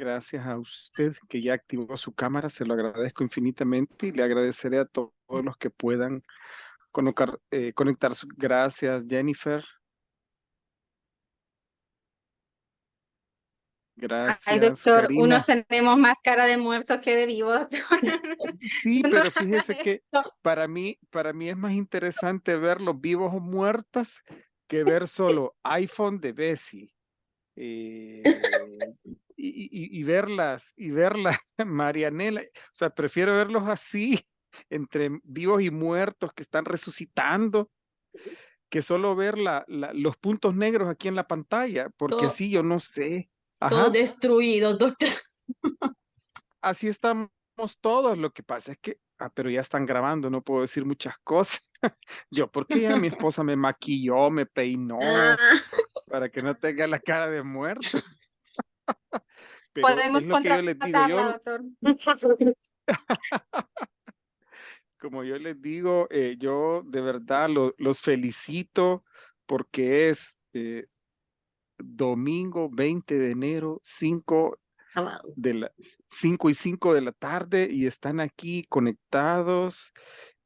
Gracias a usted que ya activó su cámara, se lo agradezco infinitamente y le agradeceré a todos los que puedan conectar Gracias, Jennifer. Ay, Gracias, doctor, unos Karina. tenemos más cara de muertos que de vivos, doctor. Sí, No pero haga fíjese que eso. para mí es más interesante verlos vivos o muertos que ver solo iPhone de Bessie. Y verlas, Marianela, o sea, prefiero verlos así, entre vivos y muertos que están resucitando, que solo ver los puntos negros aquí en la pantalla, porque Todo, así yo no sé. todo Ajá, destruido, doctor. así estamos todos. Lo que pasa es que, pero ya están grabando, no puedo decir muchas cosas. Yo, porque ya mi esposa me maquilló, me peinó, Ah, para que no tenga la cara de muerto. Pero podemos es lo que yo les digo, contratarla, doctor. como yo les digo, yo de verdad los felicito porque es domingo 20 de enero, 5 de la tarde y están aquí conectados.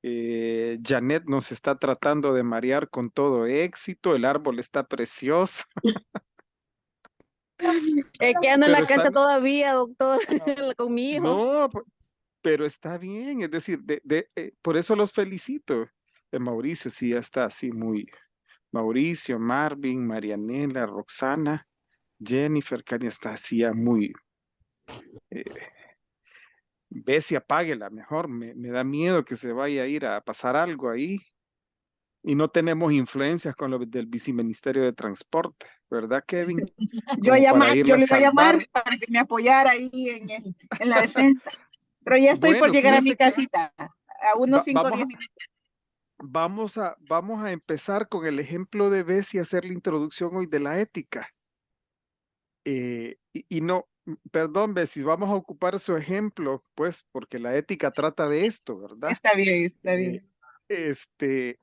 Janet nos está tratando de marear con todo éxito, el árbol está precioso, Es que ando en pero la cancha están, todavía, doctor, con mi hijo. no, pero está bien, es decir, por eso los felicito. Mauricio sí ya está así muy, Mauricio, Marvin, Marianela, Roxana, Jennifer, Karen está así ya muy, eh, Bessie, apáguela mejor, me da miedo que se vaya a ir a pasar algo ahí y no tenemos influencias con lo del viceministerio de transporte, ¿verdad, Kevin? Como para Yo irla a le iba a llamar salvar. para que me apoyara ahí en la defensa. Pero ya estoy por Bueno, llegar a mi fíjate que casita, a unos va- 5 o vamos, 10 minutos. vamos a empezar con el ejemplo de Bessie, hacer la introducción hoy de la ética. Y no, perdón, Bessie, vamos a ocupar su ejemplo, pues, porque la ética trata de esto, ¿verdad? Está bien, está Eh, bien. este,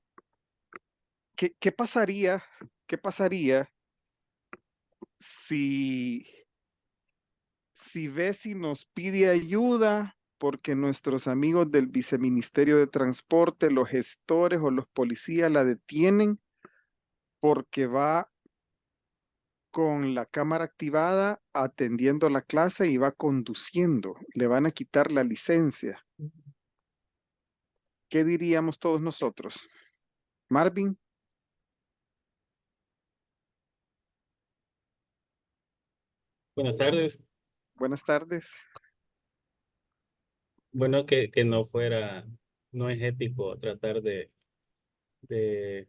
¿qué pasaría si, si Bessie nos pide ayuda porque nuestros amigos del Viceministerio de Transporte, los gestores o los policías la detienen porque va con la cámara activada atendiendo la clase y va conduciendo? Le van a quitar la licencia. ¿Qué diríamos todos nosotros? Marvin, Buenas tardes. buenas tardes. Bueno, que no fuera, no es ético tratar de, en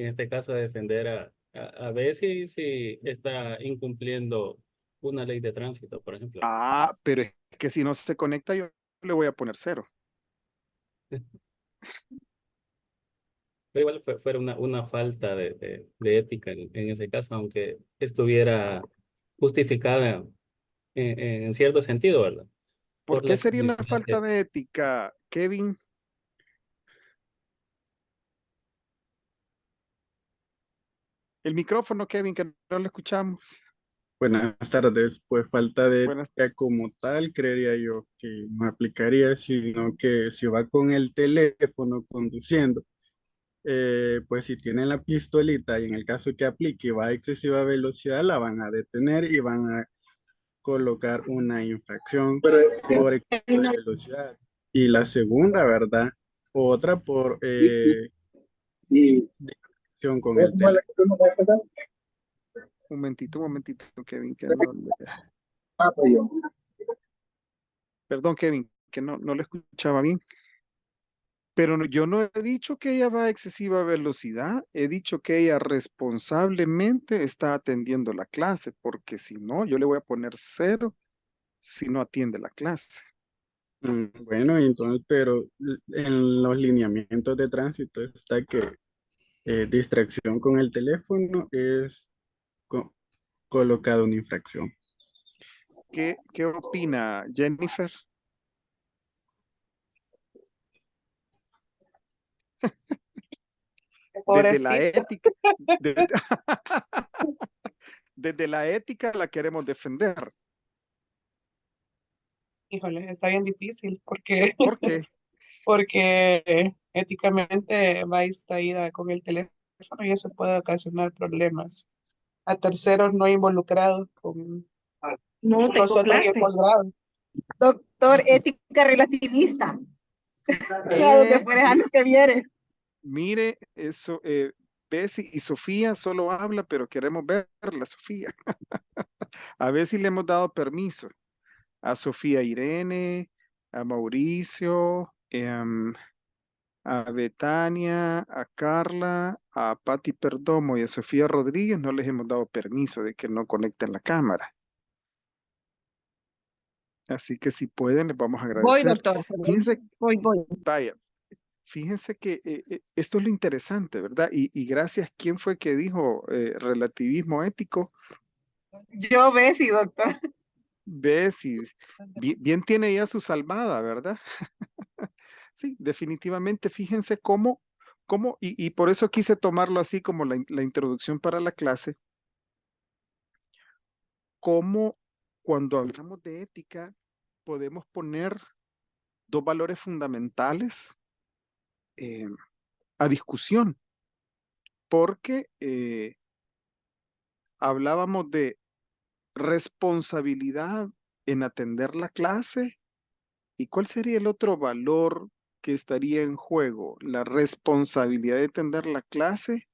este caso, defender a ver si está incumpliendo una ley de tránsito, por ejemplo. Pero es que si no se conecta, yo le voy a poner 0. Pero igual fuera una falta de ética en ese caso, aunque estuviera justificada en cierto sentido, ¿verdad? ¿Por Por qué la sería una condición falta de ética, Kevin? El micrófono, Kevin, que no lo escuchamos. Buenas tardes. Pues falta de Buenas. ética como tal, creería yo que no aplicaría, sino que si va con el teléfono conduciendo, pues si tiene la pistolita y en el caso que aplique y va a excesiva velocidad, la van a detener y van a colocar una infracción por exceso de velocidad. Y la segunda, ¿verdad? Otra por distracción con el teléfono. Un momentito, Kevin, que no. Perdón, Kevin, que no lo escuchaba bien. Pero yo no he dicho que ella va a excesiva velocidad, he dicho que ella responsablemente está atendiendo la clase, porque si no, yo le voy a poner 0 si no atiende la clase. Bueno, entonces, pero en los lineamientos de tránsito está que distracción con el teléfono es colocado una infracción. ¿Qué opina Jennifer? Desde la Pobrecito. ética, de- desde la ética la queremos defender. Híjole, está bien difícil porque, ¿Por qué? porque éticamente va distraída con el teléfono y eso puede ocasionar problemas a terceros no involucrados con No, tengo nosotros y el clase. posgrado. Doctor, ética relativista. A donde fueres a lo que vieres. Mire, eso, Bessie y Sofía solo habla, pero queremos verla, Sofía. A Bessie le hemos dado permiso. A Sofía Irene, a Mauricio, a Betania, a Carla, a Patti Perdomo y a Sofía Rodríguez no les hemos dado permiso de que no conecten la cámara. Así que si pueden, les vamos a Voy, agradecer. doctor. Fíjense, Voy. vaya, fíjense que esto es lo interesante, ¿verdad? Y gracias, ¿quién fue que dijo relativismo ético? Yo, Bessie, doctor. Bessie, bien tiene ya su salvada, ¿verdad? Sí, definitivamente, fíjense cómo y por eso quise tomarlo así como la introducción para la clase, cómo cuando hablamos de ética podemos poner dos valores fundamentales a discusión, porque hablábamos de responsabilidad en atender la clase. ¿Y cuál sería el otro valor que estaría en juego? La responsabilidad de atender la clase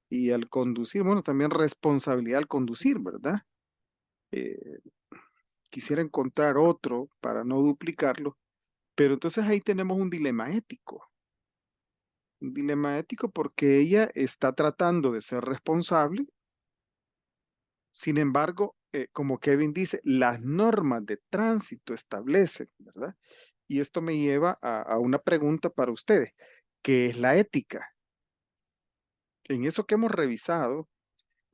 y al conducir, bueno, también responsabilidad al conducir, ¿verdad? Quisiera encontrar otro para no duplicarlo, pero entonces ahí tenemos un dilema ético porque ella está tratando de ser responsable. Sin embargo, como Kevin dice, las normas de tránsito establecen, ¿verdad? Y esto me lleva a una pregunta para ustedes. ¿Qué es la ética? En eso que hemos revisado,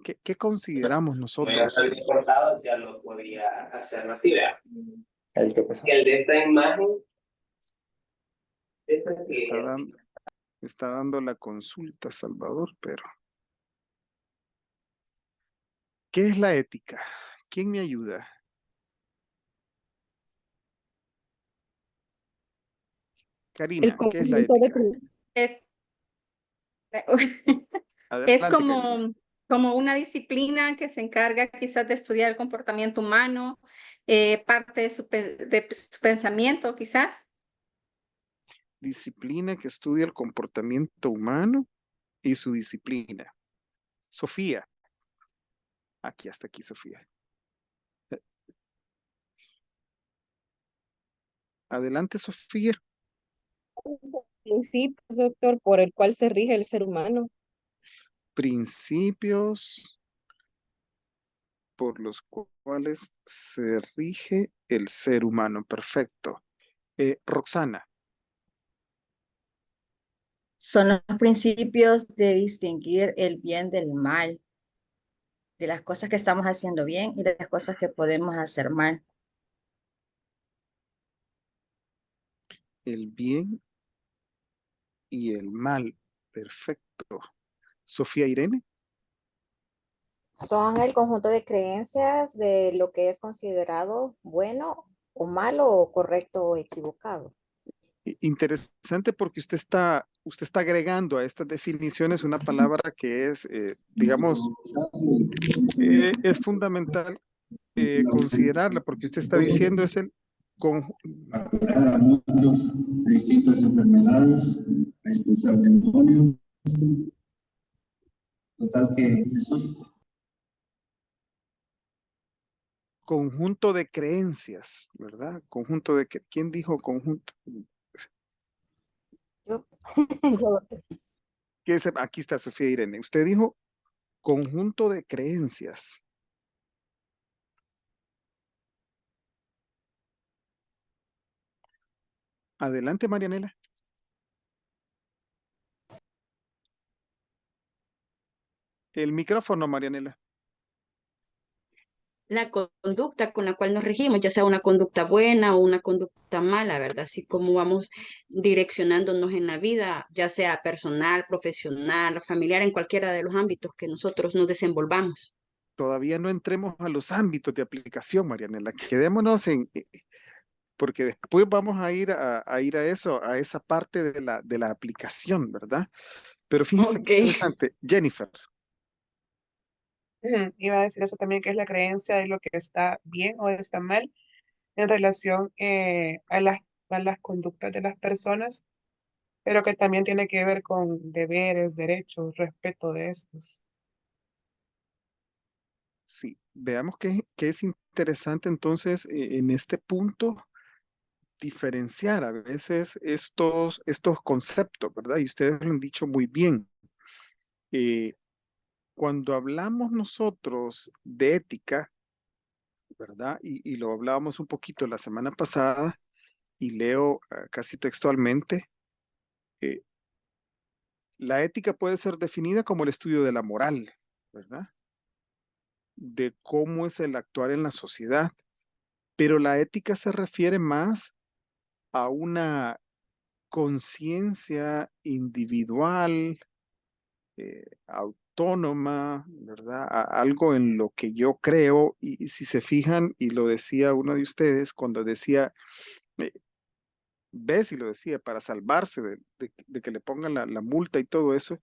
¿qué consideramos nosotros? Cortado, ya lo podría hacerlo así, vea. El de esta imagen. Está dando la consulta, Salvador, pero ¿qué es la ética? ¿Quién me ayuda? Karina, ¿qué es la ética? Es, es Adelante, Karina. como una disciplina que se encarga quizás de estudiar el comportamiento humano, parte de su pensamiento quizás. Disciplina que estudia el comportamiento humano y su disciplina. Sofía. Hasta aquí, Sofía. Adelante, Sofía. Principios, doctor, por el cual se rige el ser humano. Principios por los cuales se rige el ser humano. Perfecto. Roxana. Son los principios de distinguir el bien del mal, de las cosas que estamos haciendo bien y de las cosas que podemos hacer mal. El bien y el mal. Perfecto. Sofía Irene. Son el conjunto de creencias de lo que es considerado bueno o malo o correcto o equivocado. Interesante porque usted está agregando a estas definiciones una palabra que es, digamos, es fundamental considerarla porque usted está diciendo es el a muchos distintas enfermedades, a expulsar demonios. Total que eso es conjunto de creencias, ¿verdad? Conjunto de ¿quién dijo conjunto? Yo. Aquí está Sofía Irene. Usted dijo conjunto de creencias. Adelante, Marianela. El micrófono, Marianela. La conducta con la cual nos regimos, ya sea una conducta buena o una conducta mala, ¿verdad? Así como vamos direccionándonos en la vida, ya sea personal, profesional, familiar, en cualquiera de los ámbitos que nosotros nos desenvolvamos. Todavía no entremos a los ámbitos de aplicación, Marianela. Quedémonos en porque después vamos a ir a ir a eso, a esa parte de la aplicación, ¿verdad? Pero fíjense Ok. qué interesante. Jennifer, Iba a decir eso también, que es la creencia de lo que está bien o está mal en relación a las conductas de las personas, pero que también tiene que ver con deberes, derechos, respeto de estos. sí, veamos qué es interesante entonces en este punto diferenciar a veces estos conceptos, ¿verdad? Y ustedes lo han dicho muy bien. Eh, Cuando hablamos nosotros de ética, ¿verdad? Y lo hablábamos un poquito la semana pasada, y leo casi textualmente, eh, la ética puede ser definida como el estudio de la moral, ¿verdad? De cómo es el actuar en la sociedad, pero la ética se refiere más a una conciencia individual, autónoma, ¿verdad? Algo en lo que yo creo, y si se fijan, y lo decía uno de ustedes cuando decía, eh, ves y lo decía, para salvarse de que le pongan la multa y todo eso,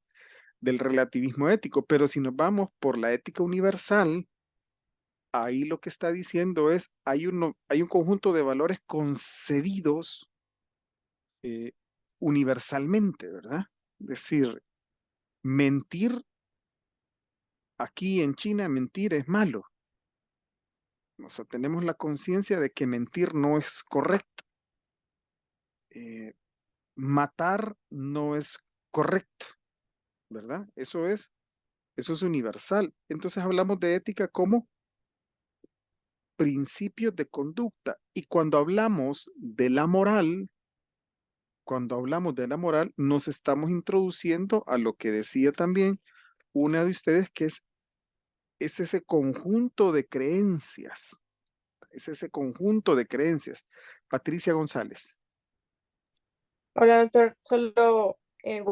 del relativismo ético, pero si nos vamos por la ética universal, ahí lo que está diciendo es, hay un conjunto de valores concebidos eh, universalmente, ¿verdad? Es decir, mentir aquí en China, mentir es malo. O sea, tenemos la conciencia de que mentir no es correcto. Eh, Matar no es correcto, ¿verdad? Eso es universal. Entonces hablamos de ética como principios de conducta. Y cuando hablamos de la moral, nos estamos introduciendo a lo que decía también una de ustedes, que es ese conjunto de creencias, es ese conjunto de creencias. Patricia González. Hola, doctor. Solo,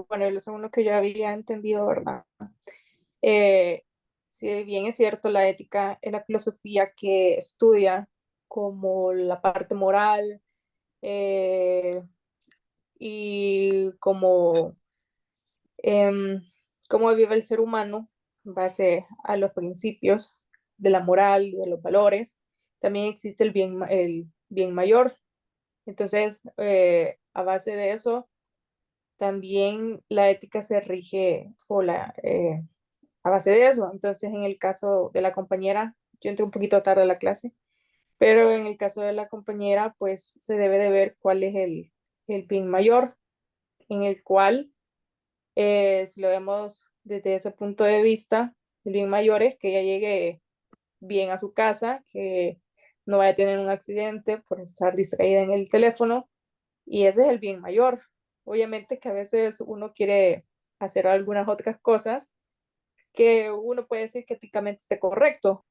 bueno, lo segundo que yo había entendido, ¿verdad? Si bien es cierto, la ética es la filosofía que estudia como la parte moral y como cómo vive el ser humano en base a los principios de la moral y de los valores. También existe el bien mayor. Entonces, a base de eso, también la ética se rige a base de eso. Entonces, en el caso de la compañera, yo entré un poquito tarde a la clase, pero en el caso de la compañera, pues se debe de ver cuál es el bien mayor, en el cual, si lo vemos desde ese punto de vista, el bien mayor es que ella llegue bien a su casa, que no vaya a tener un accidente por estar distraída en el teléfono, y ese es el bien mayor. Obviamente que a veces uno quiere hacer algunas otras cosas que uno puede decir que éticamente esté correcto,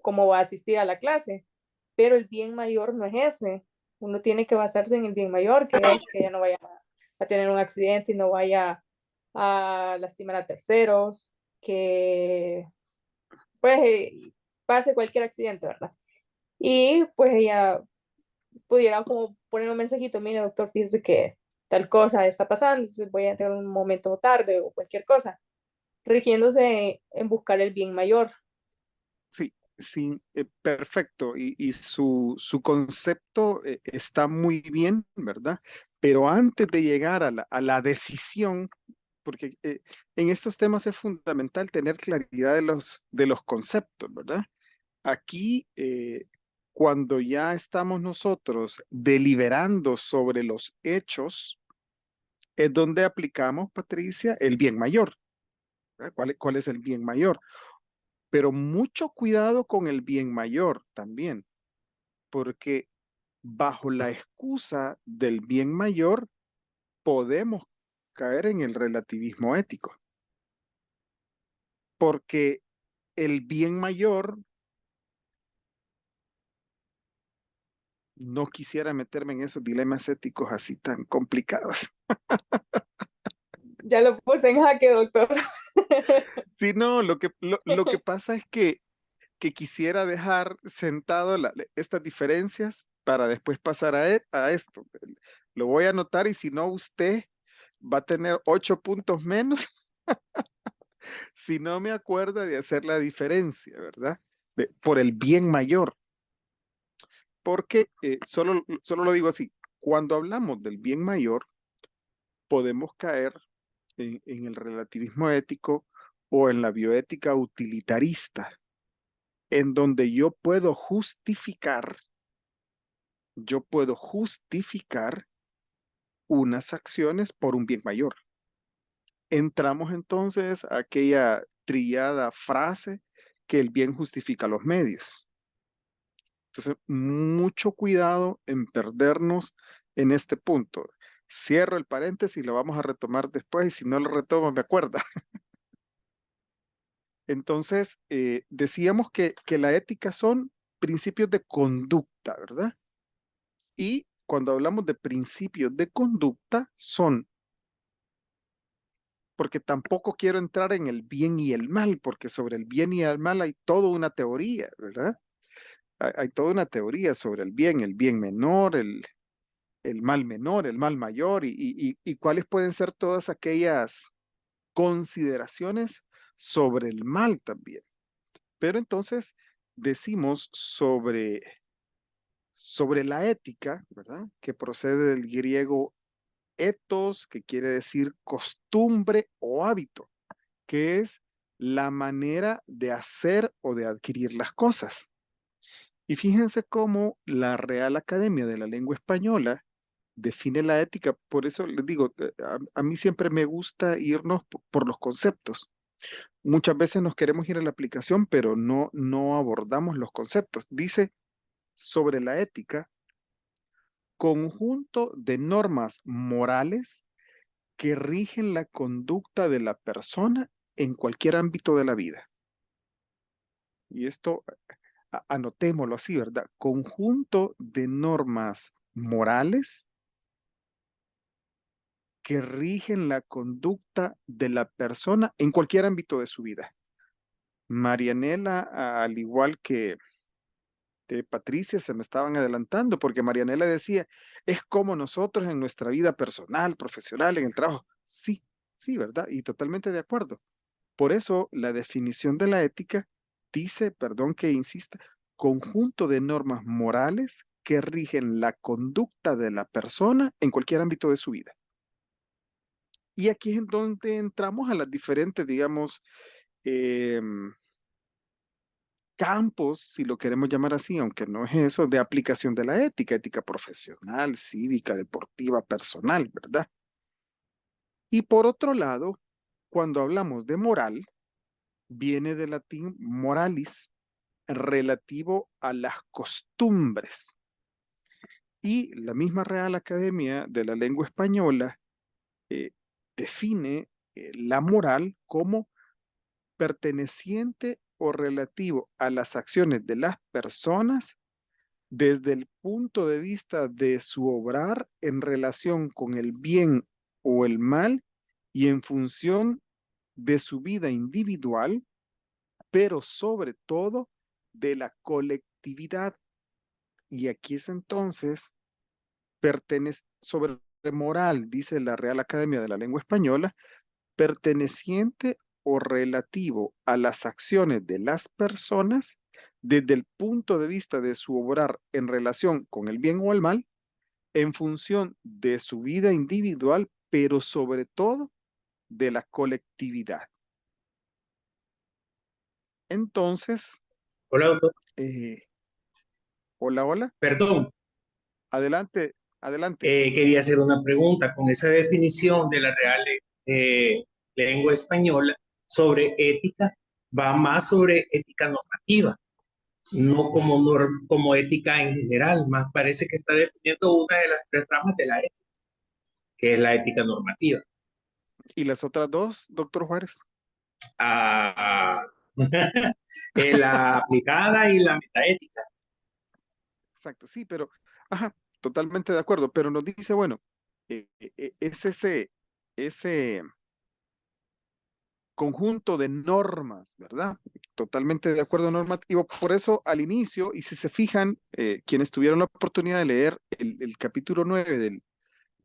como va a asistir a la clase, pero el bien mayor no es ese. Uno tiene que basarse en el bien mayor, que es que ella no vaya a tener un accidente y no vaya a lastimar a terceros, que pues pase cualquier accidente, ¿verdad? Y pues ella pudiera como poner un mensajito, mire doctor, fíjese que tal cosa está pasando, voy a tener un momento tarde o cualquier cosa, rigiéndose en buscar el bien mayor. Sí, sí, perfecto. Y su concepto está muy bien, ¿verdad? Pero antes de llegar a la decisión, porque en estos temas es fundamental tener claridad de los conceptos, ¿verdad? Aquí, cuando ya estamos nosotros deliberando sobre los hechos, es donde aplicamos, Patricia, el bien mayor. ¿Verdad? ¿Cuál es el bien mayor? Pero mucho cuidado con el bien mayor también, porque bajo la excusa del bien mayor podemos caer en el relativismo ético, porque el bien mayor, no quisiera meterme en esos dilemas éticos así tan complicados. Ya lo puse en jaque, doctor. Sí, no, lo que pasa es que quisiera dejar sentado estas diferencias para después pasar a esto. Lo voy a anotar y si no, usted va a tener 8 puntos menos si no me acuerda de hacer la diferencia, ¿verdad? Por el bien mayor. Porque solo lo digo así, cuando hablamos del bien mayor, podemos caer en el relativismo ético o en la bioética utilitarista, en donde yo puedo justificar unas acciones por un bien mayor. Entramos entonces a aquella trillada frase que el bien justifica los medios. Entonces, mucho cuidado en perdernos en este punto. Cierro el paréntesis y lo vamos a retomar después y si no lo retomo me acuerda. Entonces, decíamos que la ética son principios de conducta, ¿verdad? Y cuando hablamos de principios de conducta son, porque tampoco quiero entrar en el bien y el mal, porque sobre el bien y el mal hay toda una teoría, ¿verdad? Hay toda una teoría sobre el bien menor, el mal menor, el mal mayor y cuáles pueden ser todas aquellas consideraciones sobre el mal también. Pero entonces decimos sobre la ética, ¿verdad? Que procede del griego ethos, que quiere decir costumbre o hábito, que es la manera de hacer o de adquirir las cosas. Y fíjense cómo la Real Academia de la Lengua Española define la ética. Por eso les digo, a mí siempre me gusta irnos por los conceptos. Muchas veces nos queremos ir a la aplicación, pero no abordamos los conceptos. Dice sobre la ética, conjunto de normas morales que rigen la conducta de la persona en cualquier ámbito de la vida. Y esto, anotémoslo así, ¿verdad? Conjunto de normas morales que rigen la conducta de la persona en cualquier ámbito de su vida. Marianela, al igual que Patricia, se me estaban adelantando porque Marianela decía, es como nosotros en nuestra vida personal, profesional, en el trabajo. Sí, sí, ¿verdad? Y totalmente de acuerdo. Por eso la definición de la ética dice, perdón que insista, conjunto de normas morales que rigen la conducta de la persona en cualquier ámbito de su vida. Y aquí es en donde entramos a las diferentes, digamos, campos, si lo queremos llamar así, aunque no es eso, de aplicación de la ética, ética profesional, cívica, deportiva, personal, ¿verdad? Y por otro lado, cuando hablamos de moral, viene del latín moralis, relativo a las costumbres. Y la misma Real Academia de la Lengua Española define la moral como perteneciente o relativo a las acciones de las personas desde el punto de vista de su obrar en relación con el bien o el mal y en función de su vida individual, pero sobre todo de la colectividad. Y aquí es entonces, sobre moral, dice la Real Academia de la Lengua Española, perteneciente o relativo a las acciones de las personas desde el punto de vista de su obrar en relación con el bien o el mal, en función de su vida individual, pero sobre todo de la colectividad. Entonces, Hola, doctor. Hola. Perdón. Adelante. Quería hacer una pregunta. Con esa definición de la Real Lengua Española sobre ética, va más sobre ética normativa, no como ética en general, más parece que está definiendo una de las 3 ramas de la ética, que es la ética normativa. ¿Y las otras 2, doctor Juárez? La aplicada y la metaética. Exacto, sí, pero, totalmente de acuerdo, pero nos dice, bueno, es ese conjunto de normas, ¿verdad? Totalmente de acuerdo normativo. Por eso al inicio, y si se fijan, quienes tuvieron la oportunidad de leer el capítulo 9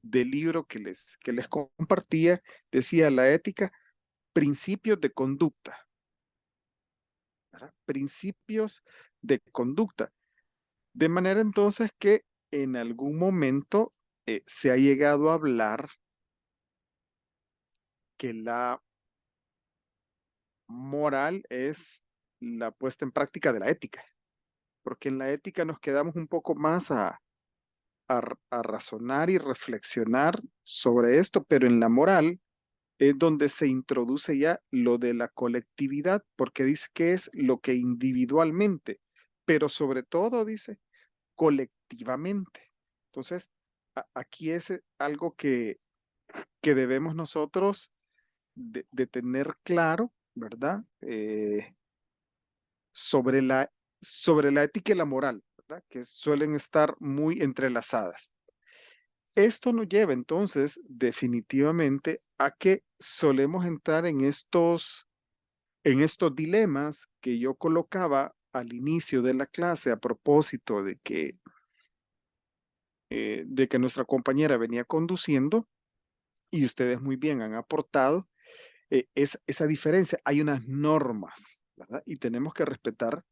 del libro que les compartía, decía la ética, principios de conducta, ¿verdad? Principios de conducta. De manera entonces que en algún momento se ha llegado a hablar que la moral es la puesta en práctica de la ética, porque en la ética nos quedamos un poco más a razonar y reflexionar sobre esto, pero en la moral es donde se introduce ya lo de la colectividad, porque dice que es lo que individualmente, pero sobre todo dice colectivamente. Entonces, aquí es algo que debemos nosotros de tener claro, ¿verdad? Sobre sobre la ética y la moral, ¿verdad? Que suelen estar muy entrelazadas. Esto nos lleva entonces definitivamente a que solemos entrar en estos dilemas que yo colocaba al inicio de la clase a propósito de que nuestra compañera venía conduciendo y ustedes muy bien han aportado esa diferencia. Hay unas normas, ¿verdad? Y tenemos que respetar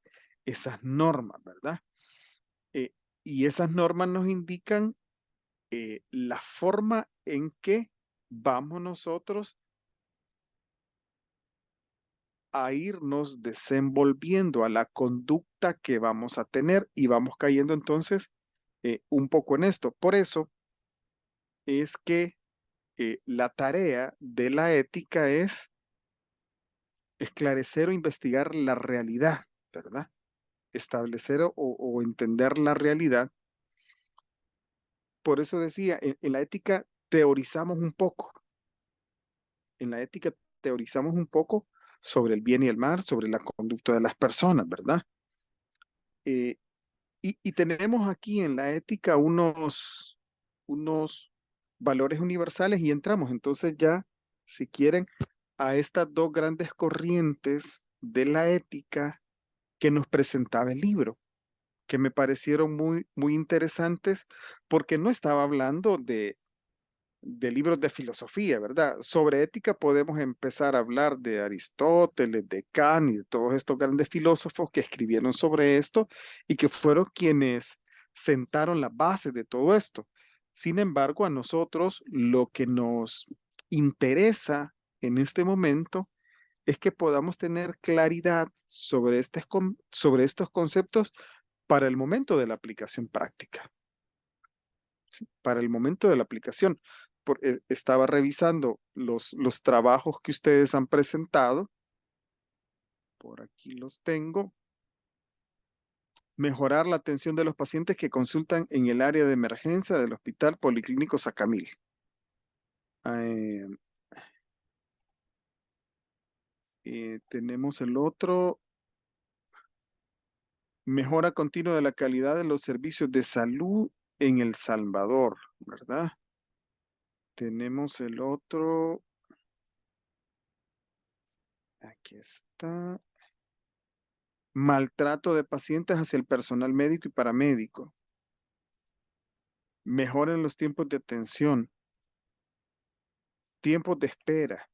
esas normas, ¿verdad? Eh, y esas normas nos indican la forma en que vamos nosotros a irnos desenvolviendo a la conducta que vamos a tener y vamos cayendo entonces un poco en esto. Por eso es que la tarea de la ética es esclarecer o investigar la realidad, ¿verdad? Establecer o entender la realidad. Por eso decía, en la ética teorizamos un poco. En la ética teorizamos un poco sobre el bien y el mal, sobre la conducta de las personas, ¿verdad? Eh, y tenemos aquí en la ética unos valores universales y entramos entonces ya, si quieren, a estas dos grandes corrientes de la ética que nos presentaba el libro, que me parecieron muy, muy interesantes porque no estaba hablando de libros de filosofía, ¿verdad? Sobre ética podemos empezar a hablar de Aristóteles, de Kant y de todos estos grandes filósofos que escribieron sobre esto y que fueron quienes sentaron las bases de todo esto. Sin embargo, a nosotros lo que nos interesa en este momento es que podamos tener claridad sobre, sobre estos conceptos para el momento de la aplicación práctica. ¿Sí? Para el momento de la aplicación. Estaba revisando los trabajos que ustedes han presentado. Por aquí los tengo. Mejorar la atención de los pacientes que consultan en el área de emergencia del Hospital Policlínico Sacamil. Tenemos el otro. Mejora continua de la calidad de los servicios de salud en El Salvador, ¿verdad? Tenemos el otro. Aquí está. Maltrato de pacientes hacia el personal médico y paramédico. Mejoren los tiempos de atención. Tiempos de espera.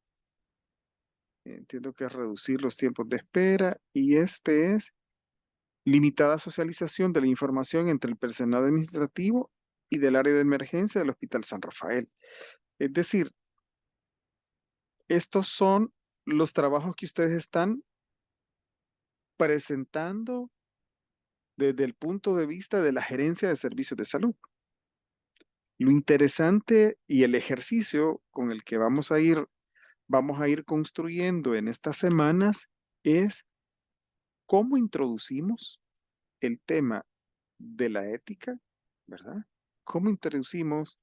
Entiendo que es reducir los tiempos de espera. Y este es limitada socialización de la información entre el personal administrativo y del área de emergencia del Hospital San Rafael. Es decir, estos son los trabajos que ustedes están presentando desde el punto de vista de la gerencia de servicios de salud. Lo interesante y el ejercicio con el que vamos a ir construyendo en estas semanas es cómo introducimos el tema de la ética, ¿verdad? Cómo introducimos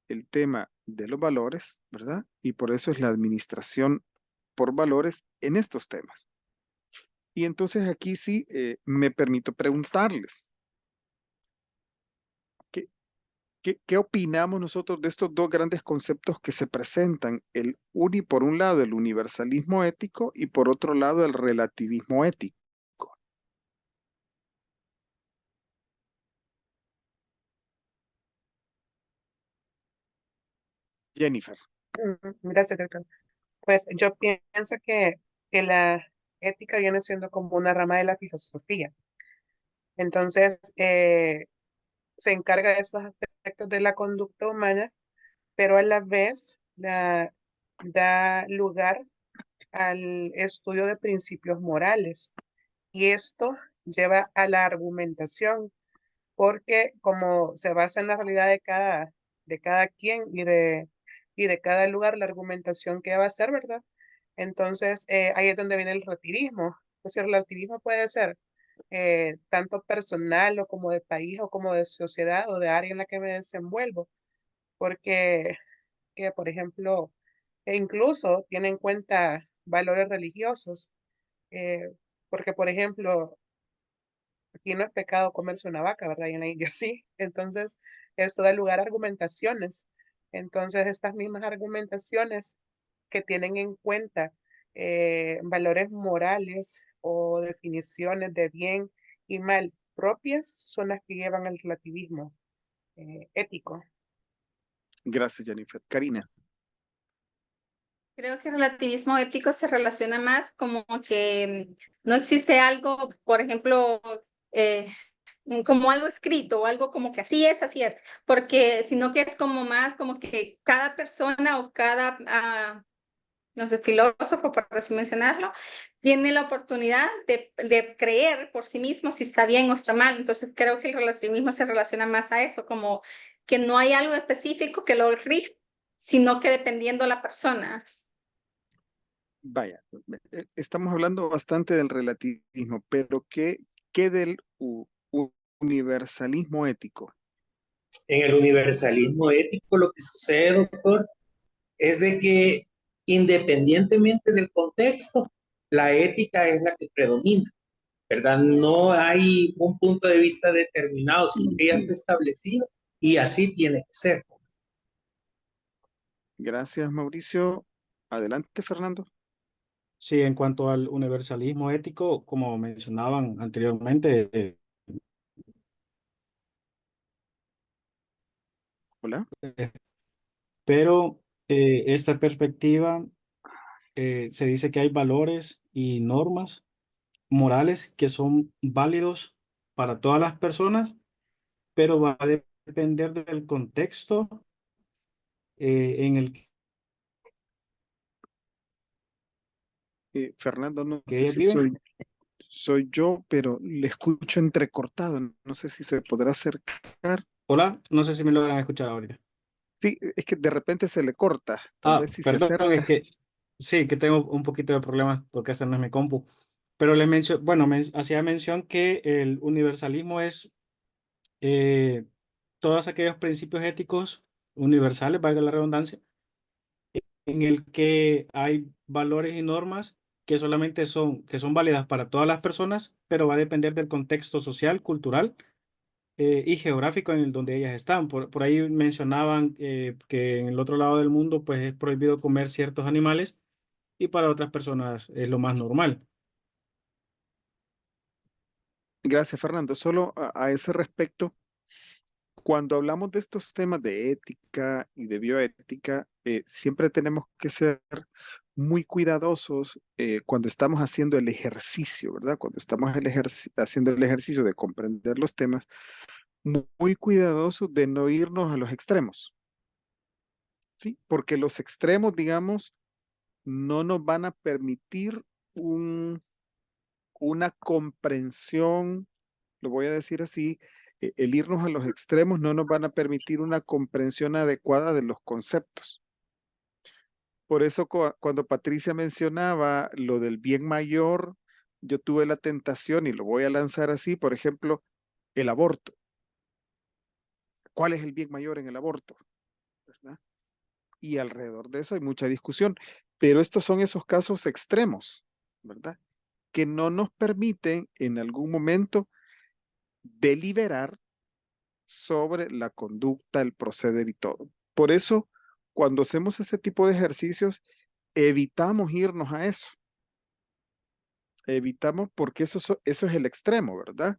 el tema de los valores, ¿verdad? Y por eso es la administración por valores en estos temas. Y entonces aquí sí me permito preguntarles, ¿Qué opinamos nosotros de estos dos grandes conceptos que se presentan? Por un lado, el universalismo ético y por otro lado, el relativismo ético. Jennifer. Gracias, doctor. Pues yo pienso que la ética viene siendo como una rama de la filosofía. Entonces, se encarga de esos aspectos de la conducta humana, pero a la vez da lugar al estudio de principios morales. Y esto lleva a la argumentación, porque como se basa en la realidad de cada quien y de cada lugar, la argumentación que va a ser, ¿verdad? Entonces, ahí es donde viene el relativismo. Pues el relativismo puede ser tanto personal o como de país o como de sociedad o de área en la que me desenvuelvo, porque, por ejemplo, incluso tiene en cuenta valores religiosos, eh, porque, por ejemplo, aquí no es pecado comerse una vaca, ¿verdad? Y en la India sí. Entonces, esto da lugar a argumentaciones. Entonces, estas mismas argumentaciones que tienen en cuenta valores morales o definiciones de bien y mal propias son las que llevan al relativismo ético. Gracias, Jennifer. Karina. Creo que el relativismo ético se relaciona más como que no existe algo, por ejemplo, como algo escrito o algo como que así es, porque sino que es como más como que cada persona o cada, no sé, filósofo, por así mencionarlo, tiene la oportunidad de creer por sí mismo si está bien o está mal. Entonces creo que el relativismo se relaciona más a eso, como que no hay algo específico que lo rija, sino que dependiendo la persona. Vaya, estamos hablando bastante del relativismo, pero ¿qué del universalismo ético? En el universalismo ético lo que sucede, doctor, es de que independientemente del contexto, la ética es la que predomina, ¿verdad? No hay un punto de vista determinado, sino que ya está establecido y así tiene que ser. Gracias, Mauricio. Adelante, Fernando. Sí, en cuanto al universalismo ético, como mencionaban anteriormente, Hola. Pero esta perspectiva se dice que hay valores y normas morales que son válidos para todas las personas, pero va a depender del contexto en el Fernando, no que sé ellas si viven. soy yo, pero le escucho entrecortado. No sé si se podrá acercar. Hola, no sé si me logran escuchar ahorita. Sí, es que de repente se le corta. Tal vez si se Perdón, acerca. es que sí, que tengo un poquito de problemas porque esta no es mi compu. Pero hacía mención que el universalismo es todos aquellos principios éticos universales, valga la redundancia, en el que hay valores y normas que son válidas para todas las personas, pero va a depender del contexto social, cultural y geográfico en el donde ellas están. Por ahí mencionaban que en el otro lado del mundo pues es prohibido comer ciertos animales y para otras personas es lo más normal. Gracias, Fernando. Solo a ese respecto, cuando hablamos de estos temas de ética y de bioética, siempre tenemos que ser muy cuidadosos cuando estamos haciendo el ejercicio, ¿verdad? Cuando estamos haciendo el ejercicio de comprender los temas, muy cuidadosos de no irnos a los extremos, ¿sí? Porque los extremos, digamos, no nos van a permitir una comprensión, lo voy a decir así, el irnos a los extremos no nos van a permitir una comprensión adecuada de los conceptos. Por eso cuando Patricia mencionaba lo del bien mayor, yo tuve la tentación, y lo voy a lanzar así, por ejemplo, el aborto. ¿Cuál es el bien mayor en el aborto? ¿Verdad? Y alrededor de eso hay mucha discusión, pero estos son esos casos extremos, ¿verdad? Que no nos permiten en algún momento deliberar sobre la conducta, el proceder y todo. Por eso, cuando hacemos este tipo de ejercicios, evitamos irnos a eso. Evitamos porque eso es el extremo, ¿verdad?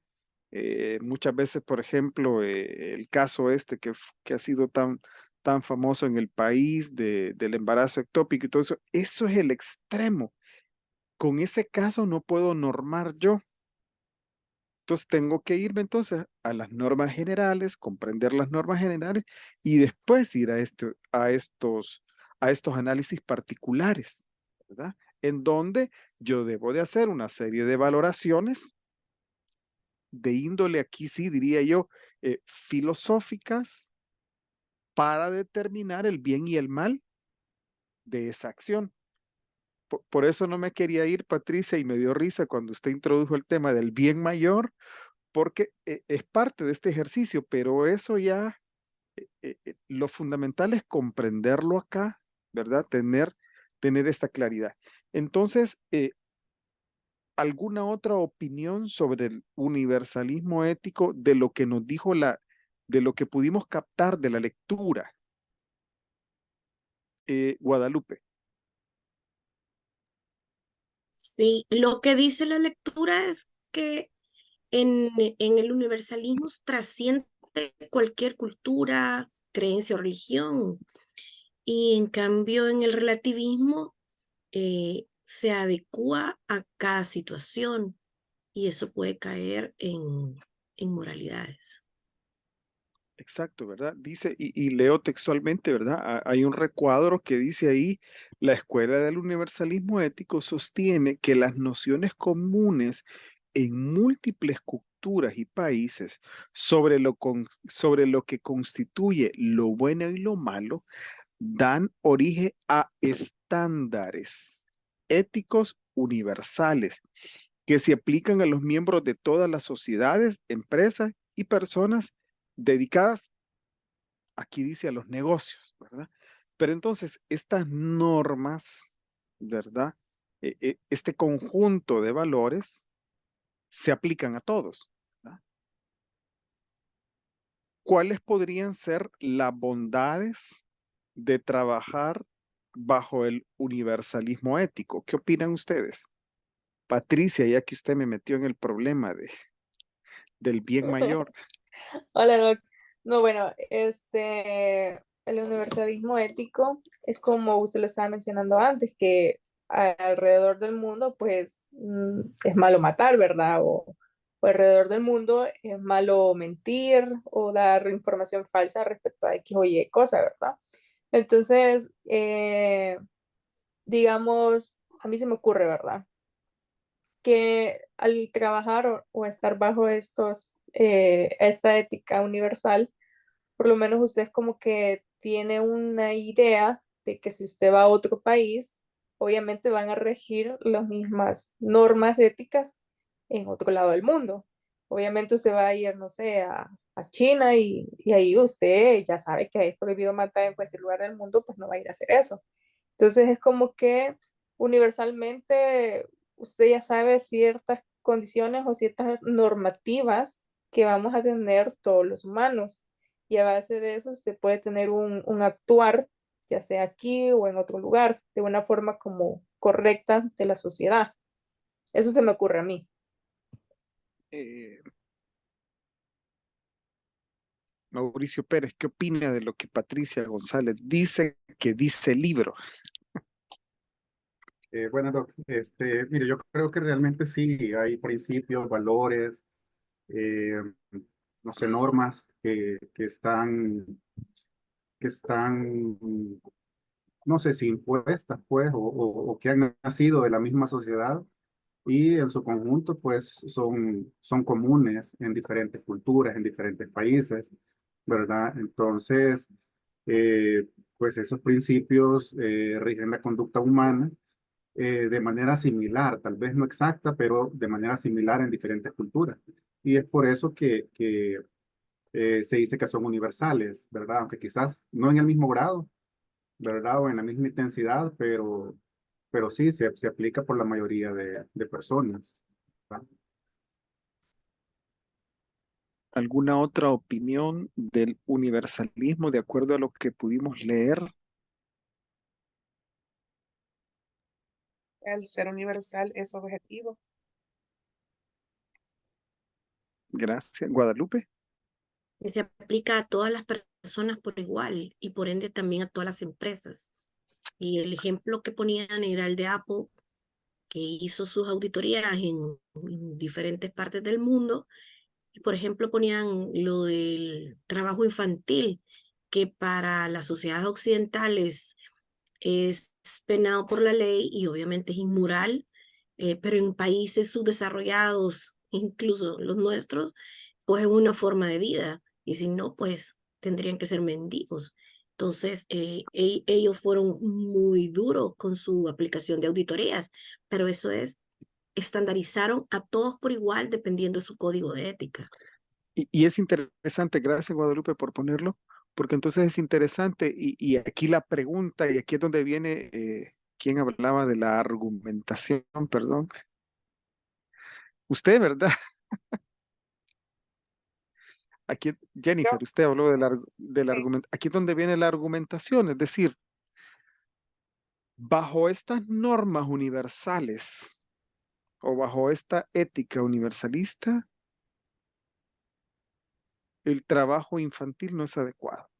Muchas veces, por ejemplo, el caso este que ha sido tan famoso en el país del embarazo ectópico y todo eso es el extremo. Con ese caso no puedo normar yo. Entonces tengo que irme entonces a las normas generales, comprender las normas generales y después ir a estos análisis particulares, ¿verdad? En donde yo debo de hacer una serie de valoraciones de índole, aquí sí diría yo, filosóficas para determinar el bien y el mal de esa acción. Por eso no me quería ir, Patricia, y me dio risa cuando usted introdujo el tema del bien mayor, porque es parte de este ejercicio, pero eso ya, lo fundamental es comprenderlo acá, ¿verdad? Tener esta claridad. Entonces, ¿alguna otra opinión sobre el universalismo ético de lo que nos dijo de lo que pudimos captar de la lectura? Guadalupe. Sí, lo que dice la lectura es que en el universalismo trasciende cualquier cultura, creencia o religión. Y en cambio, en el relativismo se adecua a cada situación y eso puede caer en moralidades. Exacto, ¿verdad? Dice, y leo textualmente, ¿verdad? Hay un recuadro que dice ahí, la escuela del universalismo ético sostiene que las nociones comunes en múltiples culturas y países sobre lo que constituye lo bueno y lo malo dan origen a estándares éticos universales que se aplican a los miembros de todas las sociedades, empresas y personas dedicadas, aquí dice, a los negocios, ¿verdad? Pero entonces, estas normas, ¿verdad? Este conjunto de valores se aplican a todos, ¿verdad? ¿Cuáles podrían ser las bondades de trabajar bajo el universalismo ético? ¿Qué opinan ustedes? Patricia, ya que usted me metió en el problema del bien mayor. Hola, Doc. No, bueno, el universalismo ético es como usted lo estaba mencionando antes, que alrededor del mundo, pues, es malo matar, ¿verdad? O alrededor del mundo es malo mentir o dar información falsa respecto a X o Y cosa, ¿verdad? Entonces, digamos, a mí se me ocurre, ¿verdad? Que al trabajar o estar bajo esta ética universal, por lo menos usted como que tiene una idea de que si usted va a otro país, obviamente van a regir las mismas normas éticas en otro lado del mundo. Obviamente usted va a ir, no sé, a China y ahí usted ya sabe que es prohibido matar en cualquier lugar del mundo, pues no va a ir a hacer eso. Entonces es como que universalmente usted ya sabe ciertas condiciones o ciertas normativas que vamos a tener todos los humanos. Y a base de eso usted puede tener un actuar, ya sea aquí o en otro lugar, de una forma como correcta de la sociedad. Eso se me ocurre a mí. Eh, Mauricio Pérez, ¿qué opina de lo que Patricia González dice que dice el libro? Bueno, Doc, mire, yo creo que realmente sí hay principios, valores, eh, no sé, normas que están, no sé si impuestas, pues, o que han nacido de la misma sociedad y en su conjunto, pues, son comunes en diferentes culturas, en diferentes países, ¿verdad? Entonces, eh, pues esos principios rigen la conducta humana de manera similar, tal vez no exacta, pero de manera similar en diferentes culturas. Y es por eso que se dice que son universales, ¿verdad? Aunque quizás no en el mismo grado, ¿verdad? O en la misma intensidad, pero sí se aplica por la mayoría de personas, ¿verdad? ¿Alguna otra opinión del universalismo de acuerdo a lo que pudimos leer? El ser universal es objetivo. Gracias. Guadalupe. Que se aplica a todas las personas por igual y por ende también a todas las empresas. Y el ejemplo que ponían era el de Apple, que hizo sus auditorías en diferentes partes del mundo. Y por ejemplo ponían lo del trabajo infantil, que para las sociedades occidentales es penado por la ley y obviamente es inmoral, pero en países subdesarrollados, incluso los nuestros, pues es una forma de vida. Y si no, pues tendrían que ser mendigos. Entonces, ellos fueron muy duros con su aplicación de auditorías, pero eso es, estandarizaron a todos por igual dependiendo de su código de ética. Y es interesante, gracias Guadalupe por ponerlo, porque entonces es interesante y aquí la pregunta, y aquí es donde viene, ¿quién hablaba de la argumentación? Perdón. Usted, ¿verdad? Aquí, Jennifer, Yo, usted habló del sí, argumento. Aquí es donde viene la argumentación, es decir, bajo estas normas universales o bajo esta ética universalista, el trabajo infantil no es adecuado.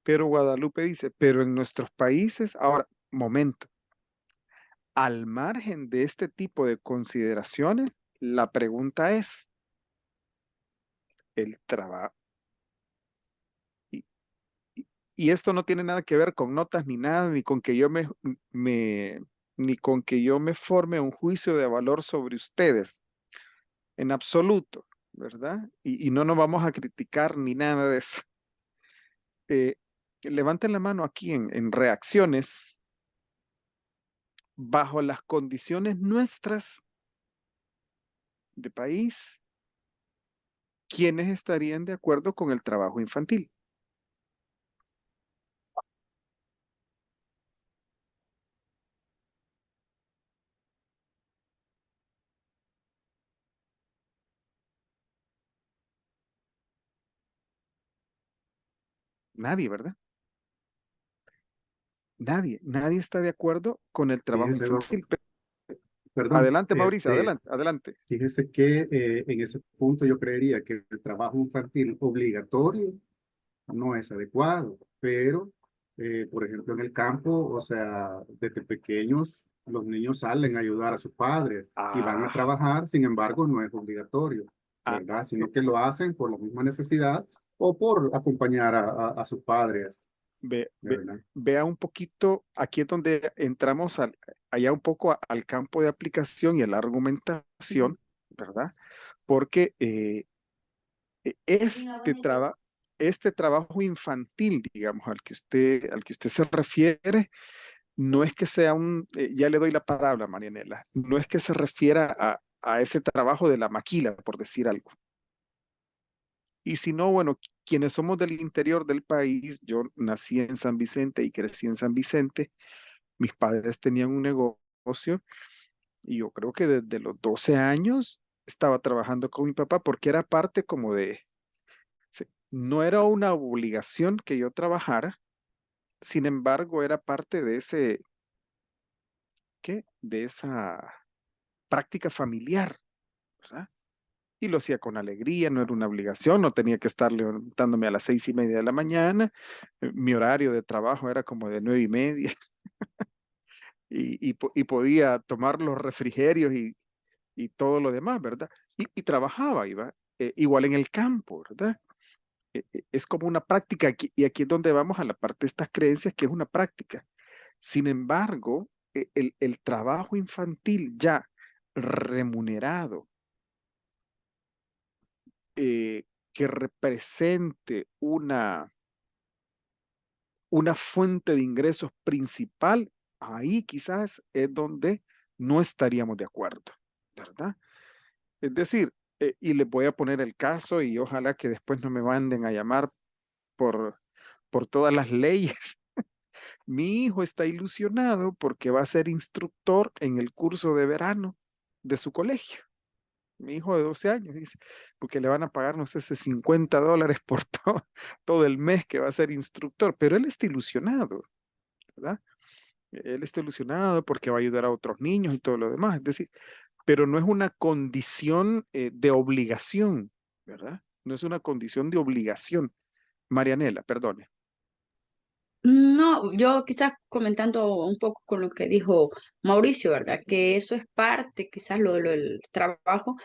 Pero Guadalupe dice, pero en nuestros países, ahora, momento, al margen de este tipo de consideraciones, la pregunta es, el trabajo, y, y esto no tiene nada que ver con notas ni nada, ni con que yo ni con que yo me forme un juicio de valor sobre ustedes, en absoluto, ¿verdad? Y no nos vamos a criticar ni nada de eso. Levanten la mano aquí en reacciones bajo las condiciones nuestras de país, ¿quiénes estarían de acuerdo con el trabajo infantil? Nadie, ¿verdad? Nadie está de acuerdo con el trabajo Fíjese, infantil. perdón, Adelante, Mauricio, adelante. fíjese que en ese punto yo creería que el trabajo infantil obligatorio no es adecuado, pero por ejemplo en el campo, o sea, desde pequeños los niños salen a ayudar a sus padres y van a Ah, trabajar, sin embargo no es obligatorio, ah, ¿verdad? eh, Sino que lo hacen por la misma necesidad o por acompañar a sus padres, ve- ve- ¿verdad? vea un poquito, aquí es donde entramos allá un poco al campo de aplicación y a la argumentación, ¿verdad? Porque este trabajo infantil, digamos, al que usted se refiere, no es que sea ya le doy la palabra, Marianela, no es que se refiera a ese trabajo de la maquila, por decir algo. Y si no, bueno, quienes somos del interior del país, yo nací en San Vicente y crecí en San Vicente, mis padres tenían un negocio y yo creo que desde los 12 años estaba trabajando con mi papá porque era parte como no era una obligación que yo trabajara, sin embargo, era parte de ¿qué? De esa práctica familiar, ¿verdad? Y lo hacía con alegría, no era una obligación, no tenía que estar levantándome a las 6:30 de la mañana. Mi horario de trabajo era como de 9:30 y podía tomar los refrigerios y todo lo demás, ¿verdad? Y trabajaba, iba, igual en el campo, ¿verdad? Es como una práctica y aquí es donde vamos a la parte de estas creencias que es una práctica. Sin embargo, el trabajo infantil ya remunerado, que represente una fuente de ingresos principal, ahí quizás es donde no estaríamos de acuerdo, ¿verdad? Es decir, y les voy a poner el caso y ojalá que después no me manden a llamar por, por todas las leyes. Mi hijo está ilusionado porque va a ser instructor en el curso de verano de su colegio, mi hijo de 12 años, dice, porque le van a pagar, no sé, ese $50 por todo el mes que va a ser instructor, pero él está ilusionado, ¿verdad? Él está ilusionado porque va a ayudar a otros niños y todo lo demás, es decir, pero no es una condición de obligación, ¿verdad? No es una condición de obligación. Marianela, perdone. No, yo quizás comentando un poco con lo que dijo Mauricio, ¿verdad? Que eso es parte, quizás lo del trabajo,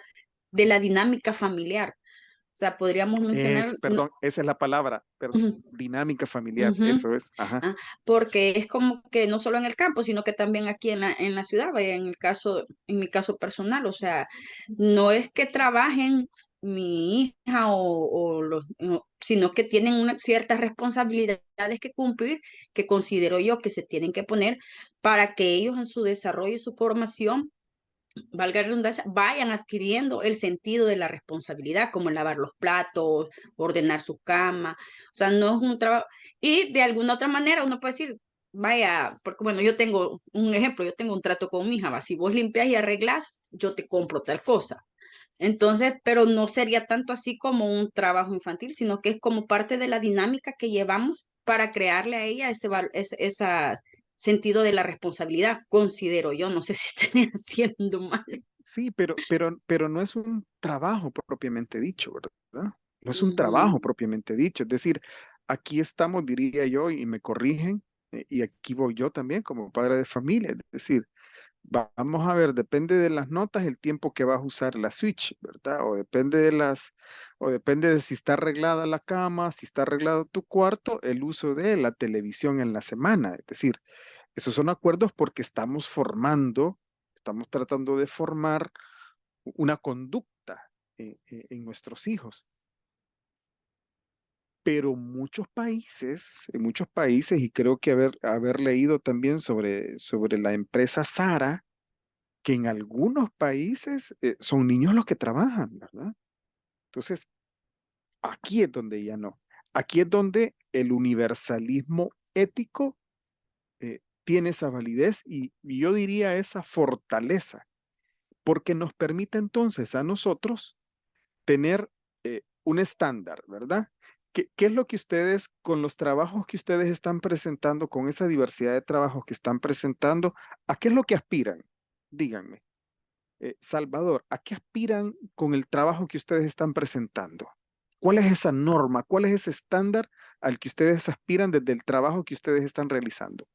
de la dinámica familiar. O sea, podríamos mencionar, Perdón, esa es la palabra, ujú, dinámica familiar, ujú, eso es, ajá. porque es como que no solo en el campo, sino que también aquí en la ciudad, vaya, en mi caso personal, o sea, no es que trabajen mi hija sino que tienen ciertas responsabilidades que cumplir, que considero yo que se tienen que poner para que ellos en su desarrollo y su formación, valga la redundancia, vayan adquiriendo el sentido de la responsabilidad, como lavar los platos, ordenar su cama. O sea, no es un trabajo. Y de alguna otra manera uno puede decir, vaya, porque bueno, yo tengo un ejemplo, yo tengo un trato con mi hija, va, si vos limpias y arreglas, yo te compro tal cosa. Entonces, pero no sería tanto así como un trabajo infantil, sino que es como parte de la dinámica que llevamos para crearle a ella ese sentido de la responsabilidad, considero yo, no sé si estoy haciendo mal. Sí, pero no es un trabajo propiamente dicho, ¿verdad? No es un trabajo Ujú. propiamente dicho. Es decir, aquí estamos, diría yo, y me corrigen, y aquí voy yo también como padre de familia. Es decir, vamos a ver, depende de las notas, el tiempo que vas a usar la Switch, ¿verdad? O depende de si está arreglada la cama, si está arreglado tu cuarto, el uso de la televisión en la semana. Es decir, esos son acuerdos porque estamos tratando de formar una conducta en nuestros hijos. Pero en muchos países, y creo que haber leído también sobre la empresa Sara, que en algunos países son niños los que trabajan, ¿verdad? Entonces, aquí es donde ya no. Aquí es donde el universalismo ético tiene esa validez y yo diría esa fortaleza, porque nos permite entonces a nosotros tener un estándar, ¿verdad? ¿Qué es lo que ustedes, con los trabajos que ustedes están presentando, con esa diversidad de trabajos que están presentando, a qué es lo que aspiran? Díganme. Salvador, ¿a qué aspiran con el trabajo que ustedes están presentando? ¿Cuál es esa norma? ¿Cuál es ese estándar al que ustedes aspiran desde el trabajo que ustedes están realizando?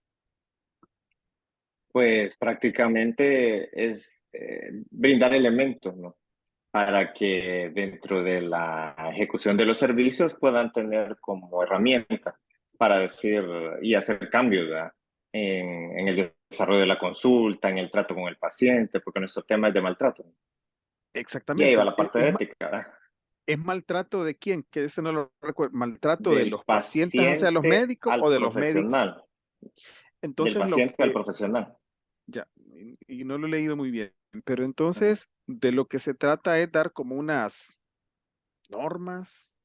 Pues prácticamente es brindar elementos, ¿no? Para que dentro de la ejecución de los servicios puedan tener como herramienta para decir y hacer cambios, ¿verdad? En el desarrollo de la consulta, en el trato con el paciente, porque nuestro tema es de maltrato. Y ahí va Exactamente. la parte de ética, ¿verdad? ¿Es maltrato de quién? Que ese no lo recuerdo. ¿Maltrato de Del los pacientes hacia los paciente médicos o al de los médicos? profesional, del Entonces, paciente al profesional. ya, y no lo he leído muy bien, pero entonces de lo que se trata es dar como unas normas.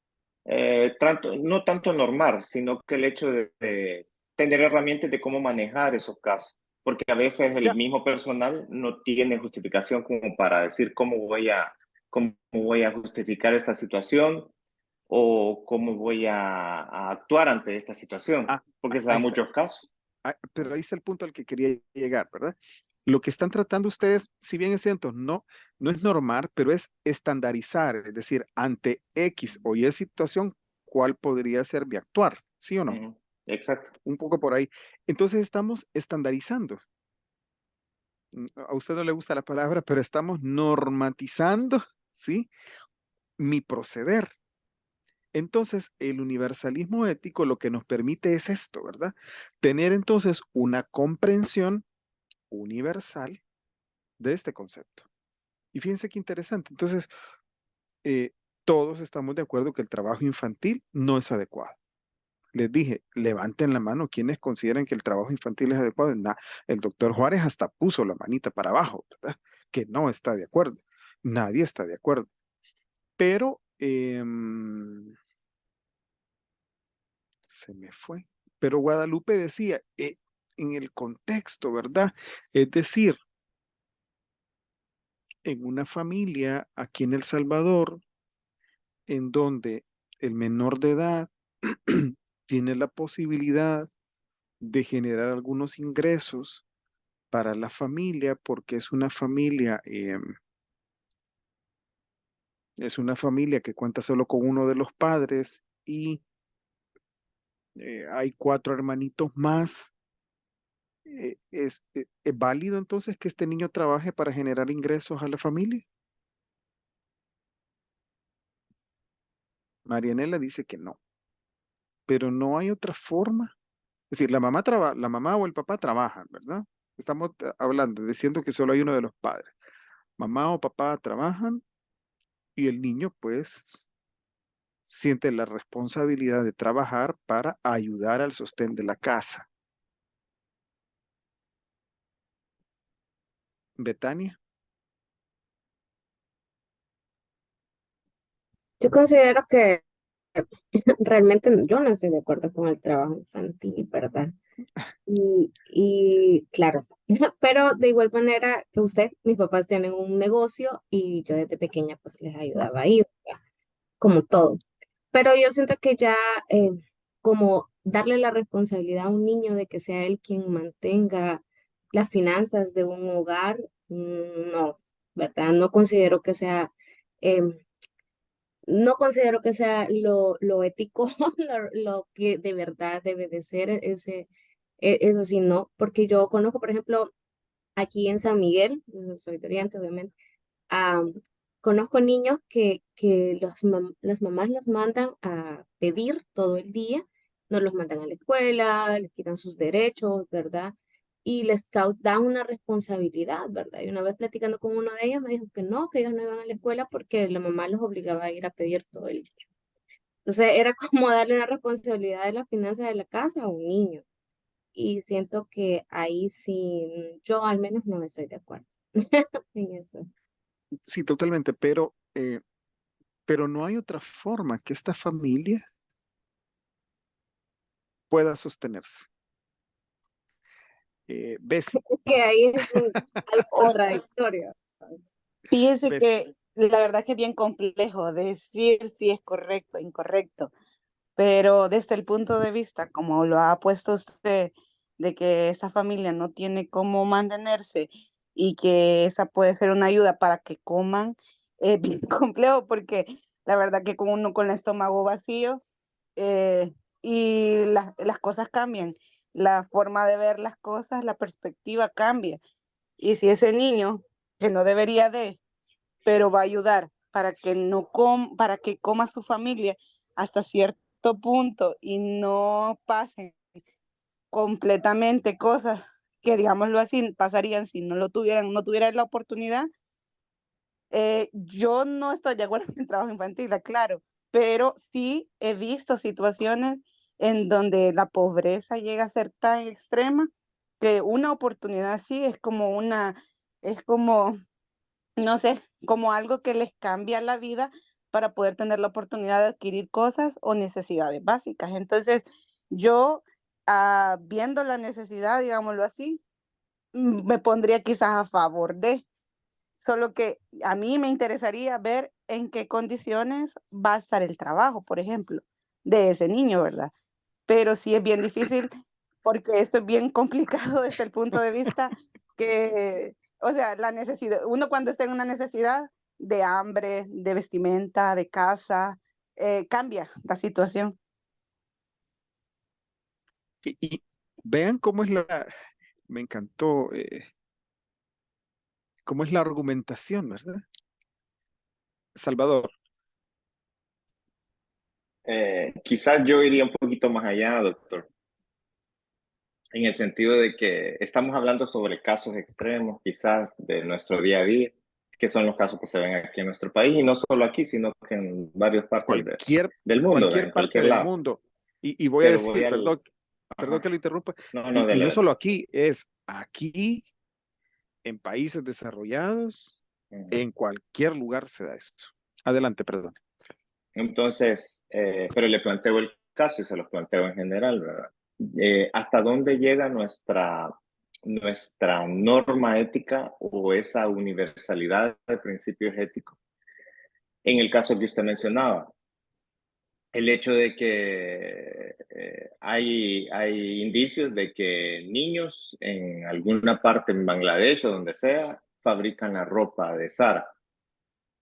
No tanto normal, sino que el hecho de tener herramientas de cómo manejar esos casos, porque a veces el Ya, mismo personal no tiene justificación como para decir cómo voy a justificar esta situación o cómo voy a actuar ante esta situación, porque se ahí dan está. muchos casos. Pero ahí está el punto al que quería llegar, ¿verdad? Lo que están tratando ustedes, si bien es cierto, no es normar, pero es estandarizar, es decir, ante X o Y situación, ¿cuál podría ser mi actuar? ¿Sí o no? Exacto. Un poco por ahí. Entonces estamos estandarizando. A usted no le gusta la palabra, pero estamos normatizando, ¿sí? Mi proceder. Entonces, el universalismo ético lo que nos permite es esto, ¿verdad? Tener entonces una comprensión universal de este concepto. Y fíjense qué interesante. Entonces, todos estamos de acuerdo que el trabajo infantil no es adecuado. Les dije, levanten la mano quienes consideran que el trabajo infantil es adecuado. El doctor Juárez hasta puso la manita para abajo, ¿verdad? Que no está de acuerdo. Nadie está de acuerdo. Pero se me fue. Pero Guadalupe decía, en el contexto, ¿verdad? Es decir, en una familia aquí en El Salvador, en donde el menor de edad tiene la posibilidad de generar algunos ingresos para la familia, porque es una familia que cuenta solo con uno de los padres y hay 4 hermanitos más. ¿Es válido entonces que este niño trabaje para generar ingresos a la familia? Marianela dice que no, pero no hay otra forma. Es decir, la mamá o el papá trabajan, ¿verdad? Estamos hablando, diciendo que solo hay uno de los padres. Mamá o papá trabajan y el niño pues siente la responsabilidad de trabajar para ayudar al sostén de la casa. Betania. Yo considero que realmente yo no estoy de acuerdo con el trabajo infantil, ¿verdad? Y claro está. Pero de igual manera que usted, mis papás tienen un negocio y yo desde pequeña pues les ayudaba ahí, ¿verdad? Como todo. Pero yo siento que ya como darle la responsabilidad a un niño de que sea él quien mantenga las finanzas de un hogar, no, ¿verdad? No considero que sea lo ético, lo que de verdad debe de ser eso sí, no, porque yo conozco, por ejemplo, aquí en San Miguel, soy de Oriente, obviamente, am, conozco niños que las mamás los mandan a pedir todo el día, no los mandan a la escuela, les quitan sus derechos, ¿verdad? Y dan una responsabilidad, ¿verdad? Y una vez platicando con uno de ellos me dijo que ellos no iban a la escuela porque la mamá los obligaba a ir a pedir todo el día. Entonces era como darle una responsabilidad de las finanzas de la casa a un niño. Y siento que ahí sí, yo al menos no estoy de acuerdo en eso. Sí, totalmente, pero no hay otra forma que esta familia pueda sostenerse. Bessie. Es que ahí es algo Otra. contradictorio. Fíjese Bessie. que la verdad que es bien complejo decir si es correcto o incorrecto, pero desde el punto de vista, como lo ha puesto usted, de que esa familia no tiene cómo mantenerse y que esa puede ser una ayuda para que coman, es bien complejo porque la verdad que con uno con el estómago vacío eh, y las cosas cambian, la forma de ver las cosas, la perspectiva cambia. Y si ese niño, que no debería de, pero va a ayudar para que para que coma su familia hasta cierto punto y no pasen completamente cosas que, digámoslo así, pasarían si no tuviera la oportunidad. Yo no estoy de acuerdo en el trabajo infantil, claro, pero sí he visto situaciones en donde la pobreza llega a ser tan extrema que una oportunidad así es como no sé, como algo que les cambia la vida para poder tener la oportunidad de adquirir cosas o necesidades básicas. Entonces, yo, viendo la necesidad, digámoslo así, me pondría quizás a favor de, solo que a mí me interesaría ver en qué condiciones va a estar el trabajo, por ejemplo, de ese niño, ¿verdad? Pero sí es bien difícil porque esto es bien complicado desde el punto de vista que, o sea, la necesidad, uno cuando está en una necesidad de hambre, de vestimenta, de casa, cambia la situación. Y vean cómo es me encantó, cómo es la argumentación, ¿verdad? Salvador. Quizás yo iría un poquito más allá, doctor, en el sentido de que estamos hablando sobre casos extremos, quizás de nuestro día a día, que son los casos que se ven aquí en nuestro país, y no solo aquí, sino que en varias partes del mundo, Cualquier en parte cualquier del lado. mundo. Y voy a Pero voy decir, al... perdón Ajá. que lo interrumpa, No, no, y dale, no dale. solo aquí, es aquí, en países desarrollados, en cualquier lugar se da esto. Adelante, perdón. Entonces, pero le planteo el caso y se los planteo en general, ¿verdad? ¿Hasta dónde llega nuestra nuestra norma ética o esa universalidad de principios éticos. En el caso que usted mencionaba, el hecho de que hay indicios de que niños en alguna parte en Bangladesh o donde sea fabrican la ropa de Zara,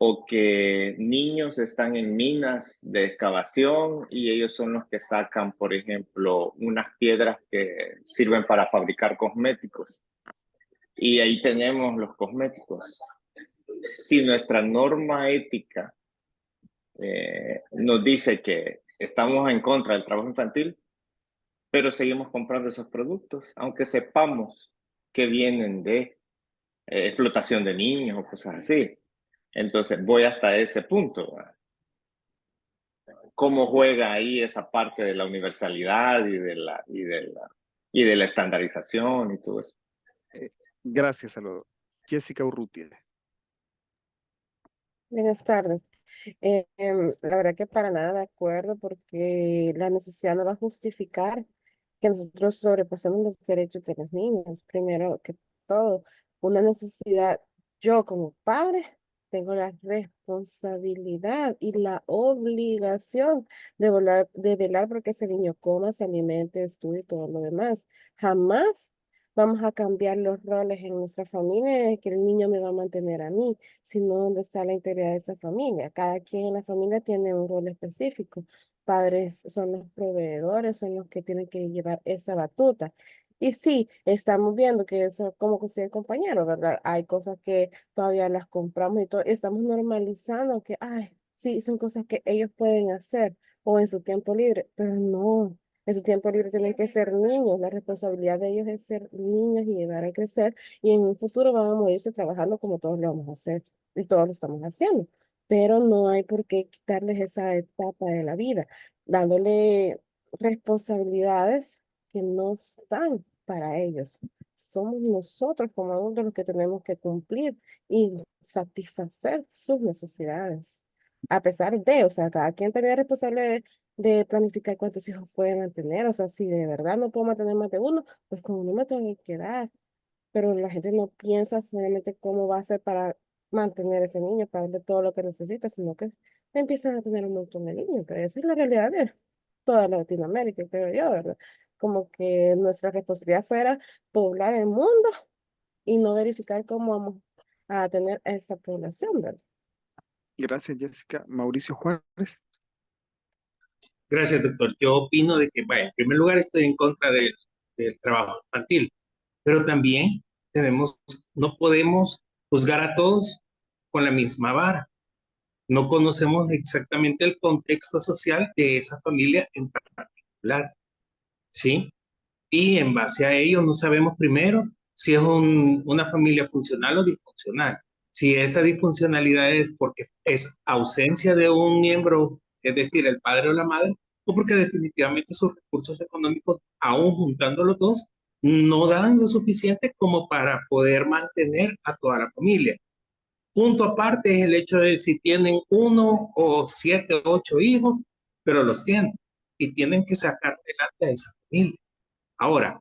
o que niños están en minas de excavación y ellos son los que sacan, por ejemplo, unas piedras que sirven para fabricar cosméticos. Y ahí tenemos los cosméticos. Si nuestra norma ética nos dice que estamos en contra del trabajo infantil, pero seguimos comprando esos productos, aunque sepamos que vienen de explotación de niños o cosas así. Entonces voy hasta ese punto. ¿Cómo juega ahí esa parte de la universalidad y de la estandarización y todo eso? Gracias, Salvador. Jessica Urrutia. Buenas tardes. La verdad que para nada de acuerdo porque la necesidad no va a justificar que nosotros sobrepasemos los derechos de los niños. Primero que todo, una necesidad, yo como padre tengo la responsabilidad y la obligación de velar porque ese niño coma, se alimente, estudie y todo lo demás. Jamás vamos a cambiar los roles en nuestra familia de que el niño me va a mantener a mí, sino dónde está la integridad de esa familia. Cada quien en la familia tiene un rol específico. Padres son los proveedores, son los que tienen que llevar esa batuta. Y sí, estamos viendo que eso, como decía el compañero, ¿verdad? Hay cosas que todavía las compramos y todo, estamos normalizando que, ay, sí, son cosas que ellos pueden hacer o en su tiempo libre, pero no. En su tiempo libre tienen que ser niños. La responsabilidad de ellos es ser niños y llegar a crecer. Y en un futuro van a morirse trabajando como todos lo vamos a hacer. Y todos lo estamos haciendo. Pero no hay por qué quitarles esa etapa de la vida, dándole responsabilidades que no están para ellos. Somos nosotros como adultos los que tenemos que cumplir y satisfacer sus necesidades. A pesar de, o sea, cada quien también es responsable de planificar cuántos hijos puede mantener. O sea, si de verdad no puedo mantener más de uno, pues con uno me tengo que quedar. Pero la gente no piensa solamente cómo va a ser para mantener ese niño, para darle todo lo que necesita, sino que empiezan a tener un montón de niños. Pero esa es la realidad de toda Latinoamérica, creo yo, ¿verdad? Como que nuestra responsabilidad fuera poblar el mundo y no verificar cómo vamos a tener esa población, ¿verdad? Gracias, Jessica. Mauricio Juárez. Gracias, doctor. Yo opino de que, vaya, en primer lugar estoy en contra del trabajo infantil, pero también no podemos juzgar a todos con la misma vara. No conocemos exactamente el contexto social de esa familia en particular, ¿sí? Y en base a ello no sabemos primero si es una familia funcional o disfuncional. Si esa disfuncionalidad es porque es ausencia de un miembro, es decir, el padre o la madre, o porque definitivamente sus recursos económicos, aún juntando los dos, no dan lo suficiente como para poder mantener a toda la familia. Punto aparte es el hecho de si tienen 1 o 7 o 8 hijos, pero los tienen y tienen que sacar adelante a esa familia. Ahora,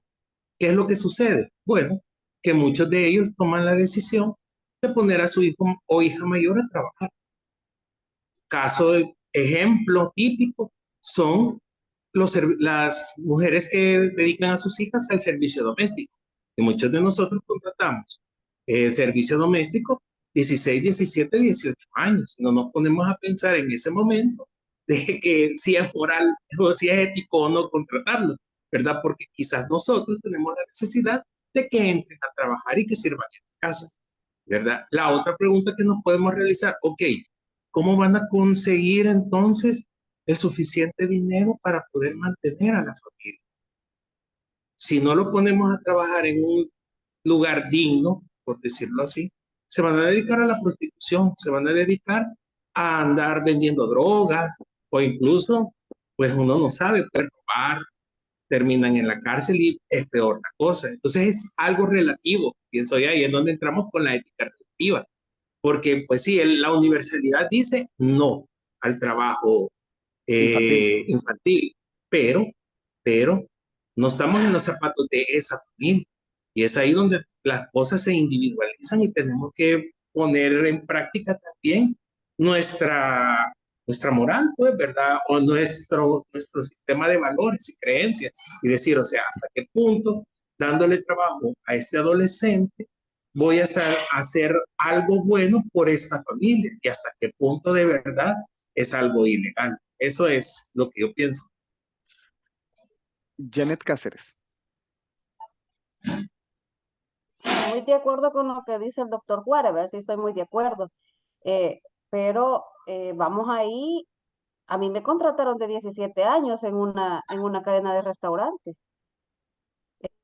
¿qué es lo que sucede? Bueno, que muchos de ellos toman la decisión de poner a su hijo o hija mayor a trabajar. Caso de ejemplo típico son las mujeres que dedican a sus hijas al servicio doméstico. Y muchos de nosotros contratamos el servicio doméstico 16, 17, 18 años. No nos ponemos a pensar en ese momento de que si es moral o si es ético o no contratarlo, ¿verdad? Porque quizás nosotros tenemos la necesidad de que entren a trabajar y que sirvan en casa, ¿verdad? La otra pregunta que nos podemos realizar, ok, ¿cómo van a conseguir entonces el suficiente dinero para poder mantener a la familia? Si no lo ponemos a trabajar en un lugar digno, por decirlo así, se van a dedicar a la prostitución, se van a dedicar a andar vendiendo drogas o incluso, pues uno no sabe, puede robar, terminan en la cárcel y es peor la cosa. Entonces es algo relativo, pienso yo, y es donde entramos con la ética relativa. Porque, pues sí, la universalidad dice no al trabajo infantil, pero no estamos en los zapatos de esa familia. Y es ahí donde las cosas se individualizan y tenemos que poner en práctica también nuestra moral, pues, ¿verdad? O nuestro sistema de valores y creencias. Y decir, o sea, hasta qué punto, dándole trabajo a este adolescente, voy a hacer algo bueno por esta familia y hasta qué punto de verdad es algo ilegal. Eso es lo que yo pienso. Janet Cáceres. Muy de acuerdo con lo que dice el doctor Juárez, ¿verdad? Sí, estoy muy de acuerdo. Pero vamos ahí, a mí me contrataron de 17 años en una cadena de restaurantes.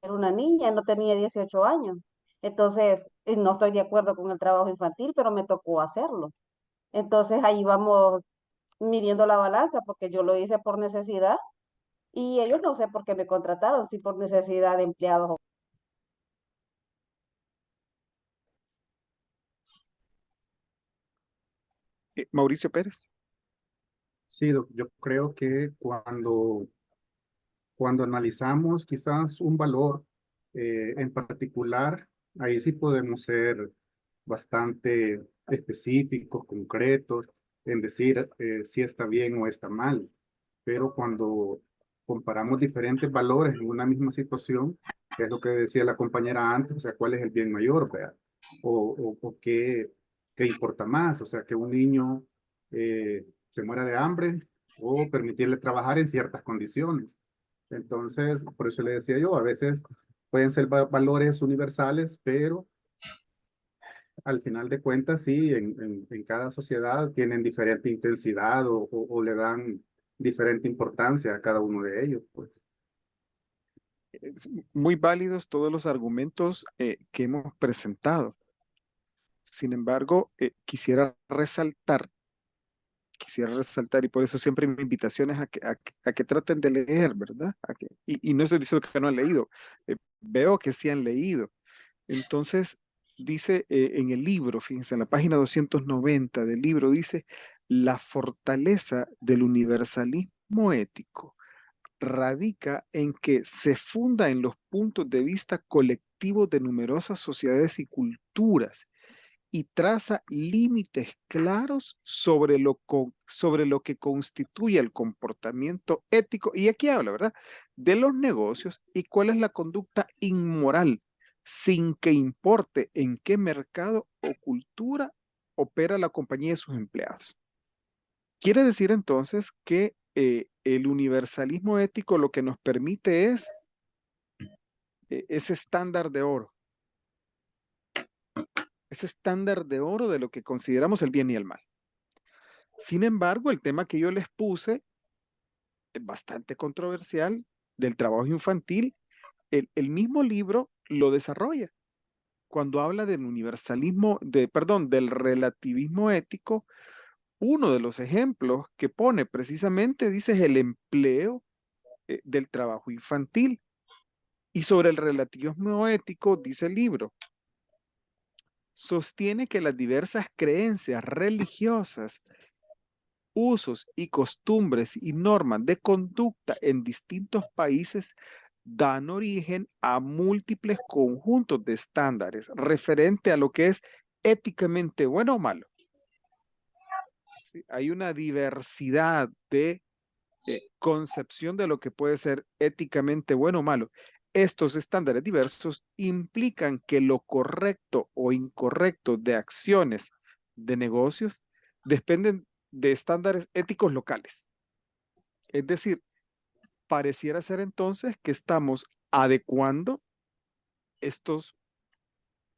Era una niña, no tenía 18 años. Entonces, no estoy de acuerdo con el trabajo infantil, pero me tocó hacerlo. Entonces, ahí vamos midiendo la balanza, porque yo lo hice por necesidad y ellos no sé por qué me contrataron, si por necesidad de empleados. Mauricio Pérez. Sí, yo creo que cuando analizamos quizás un valor en particular, ahí sí podemos ser bastante específicos, concretos, en decir si está bien o está mal. Pero cuando comparamos diferentes valores en una misma situación, que es lo que decía la compañera antes, o sea, ¿cuál es el bien mayor, vea? O qué importa más, o sea, que un niño se muera de hambre o permitirle trabajar en ciertas condiciones. Entonces, por eso le decía yo, a veces pueden ser valores universales, pero al final de cuentas, sí, en cada sociedad tienen diferente intensidad o le dan diferente importancia a cada uno de ellos, pues. Muy válidos todos los argumentos que hemos presentado. Sin embargo, quisiera resaltar, y por eso siempre mi invitación es a que traten de leer, ¿verdad? Y no estoy diciendo que no han leído, veo que sí han leído. Entonces, dice en el libro, fíjense, en la página 290 del libro, dice, la fortaleza del universalismo ético radica en que se funda en los puntos de vista colectivos de numerosas sociedades y culturas y traza límites claros sobre lo que constituye el comportamiento ético, y aquí habla, ¿verdad?, de los negocios y cuál es la conducta inmoral, sin que importe en qué mercado o cultura opera la compañía y sus empleados. Quiere decir entonces que el universalismo ético lo que nos permite es ese estándar de oro, de lo que consideramos el bien y el mal. Sin embargo, el tema que yo les puse es bastante controversial del trabajo infantil. El mismo libro lo desarrolla cuando habla del universalismo, del relativismo ético. Uno de los ejemplos que pone precisamente, dice, es el empleo del trabajo infantil. Y sobre el relativismo ético, dice el libro, sostiene que las diversas creencias religiosas, usos y costumbres y normas de conducta en distintos países dan origen a múltiples conjuntos de estándares referente a lo que es éticamente bueno o malo. ¿Sí? Hay una diversidad de concepción de lo que puede ser éticamente bueno o malo. Estos estándares diversos implican que lo correcto o incorrecto de acciones de negocios dependen de estándares éticos locales. Es decir, pareciera ser entonces que estamos adecuando estos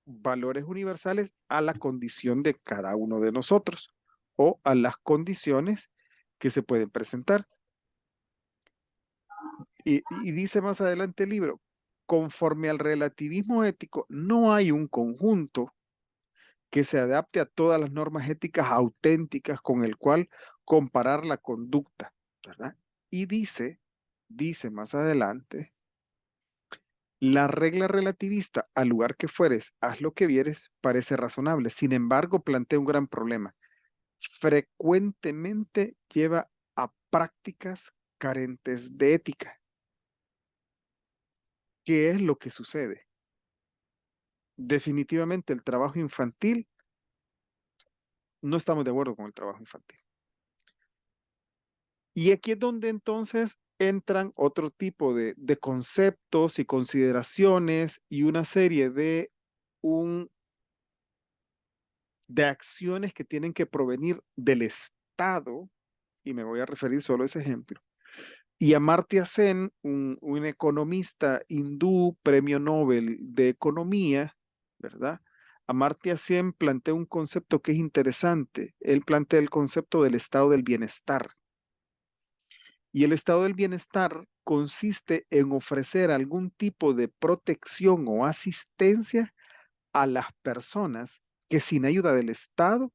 valores universales a la condición de cada uno de nosotros o a las condiciones que se pueden presentar. Y dice más adelante el libro, conforme al relativismo ético, no hay un conjunto que se adapte a todas las normas éticas auténticas con el cual comparar la conducta, ¿verdad? Y dice más adelante, la regla relativista, al lugar que fueres, haz lo que vieres, parece razonable. Sin embargo, plantea un gran problema. Frecuentemente lleva a prácticas carentes de ética. ¿Qué es lo que sucede? definitivamente el trabajo infantil, no estamos de acuerdo con el trabajo infantil. Y aquí es donde entonces entran otro tipo de conceptos y consideraciones y una serie de acciones que tienen que provenir del Estado, y me voy a referir solo a ese ejemplo. Y Amartya Sen, un economista hindú, premio Nobel de Economía, ¿verdad? Amartya Sen plantea un concepto que es interesante. Él plantea el concepto del estado del bienestar. Y el estado del bienestar consiste en ofrecer algún tipo de protección o asistencia a las personas que sin ayuda del Estado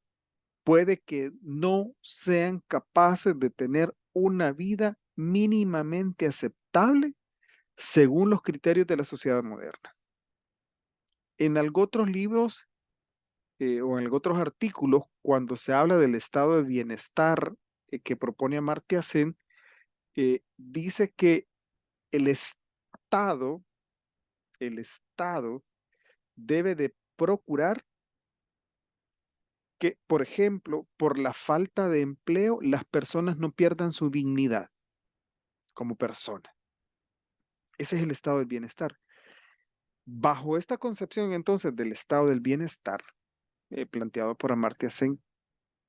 puede que no sean capaces de tener una vida mínimamente aceptable según los criterios de la sociedad moderna. En algunos otros libros o en algunos otros artículos, cuando se habla del estado de bienestar que propone Amartya Sen, dice que el Estado, el Estado debe de procurar que, por ejemplo, por la falta de empleo, las personas no pierdan su dignidad como persona. Ese es el estado del bienestar. Bajo esta concepción entonces del estado del bienestar, planteado por Amartya Sen,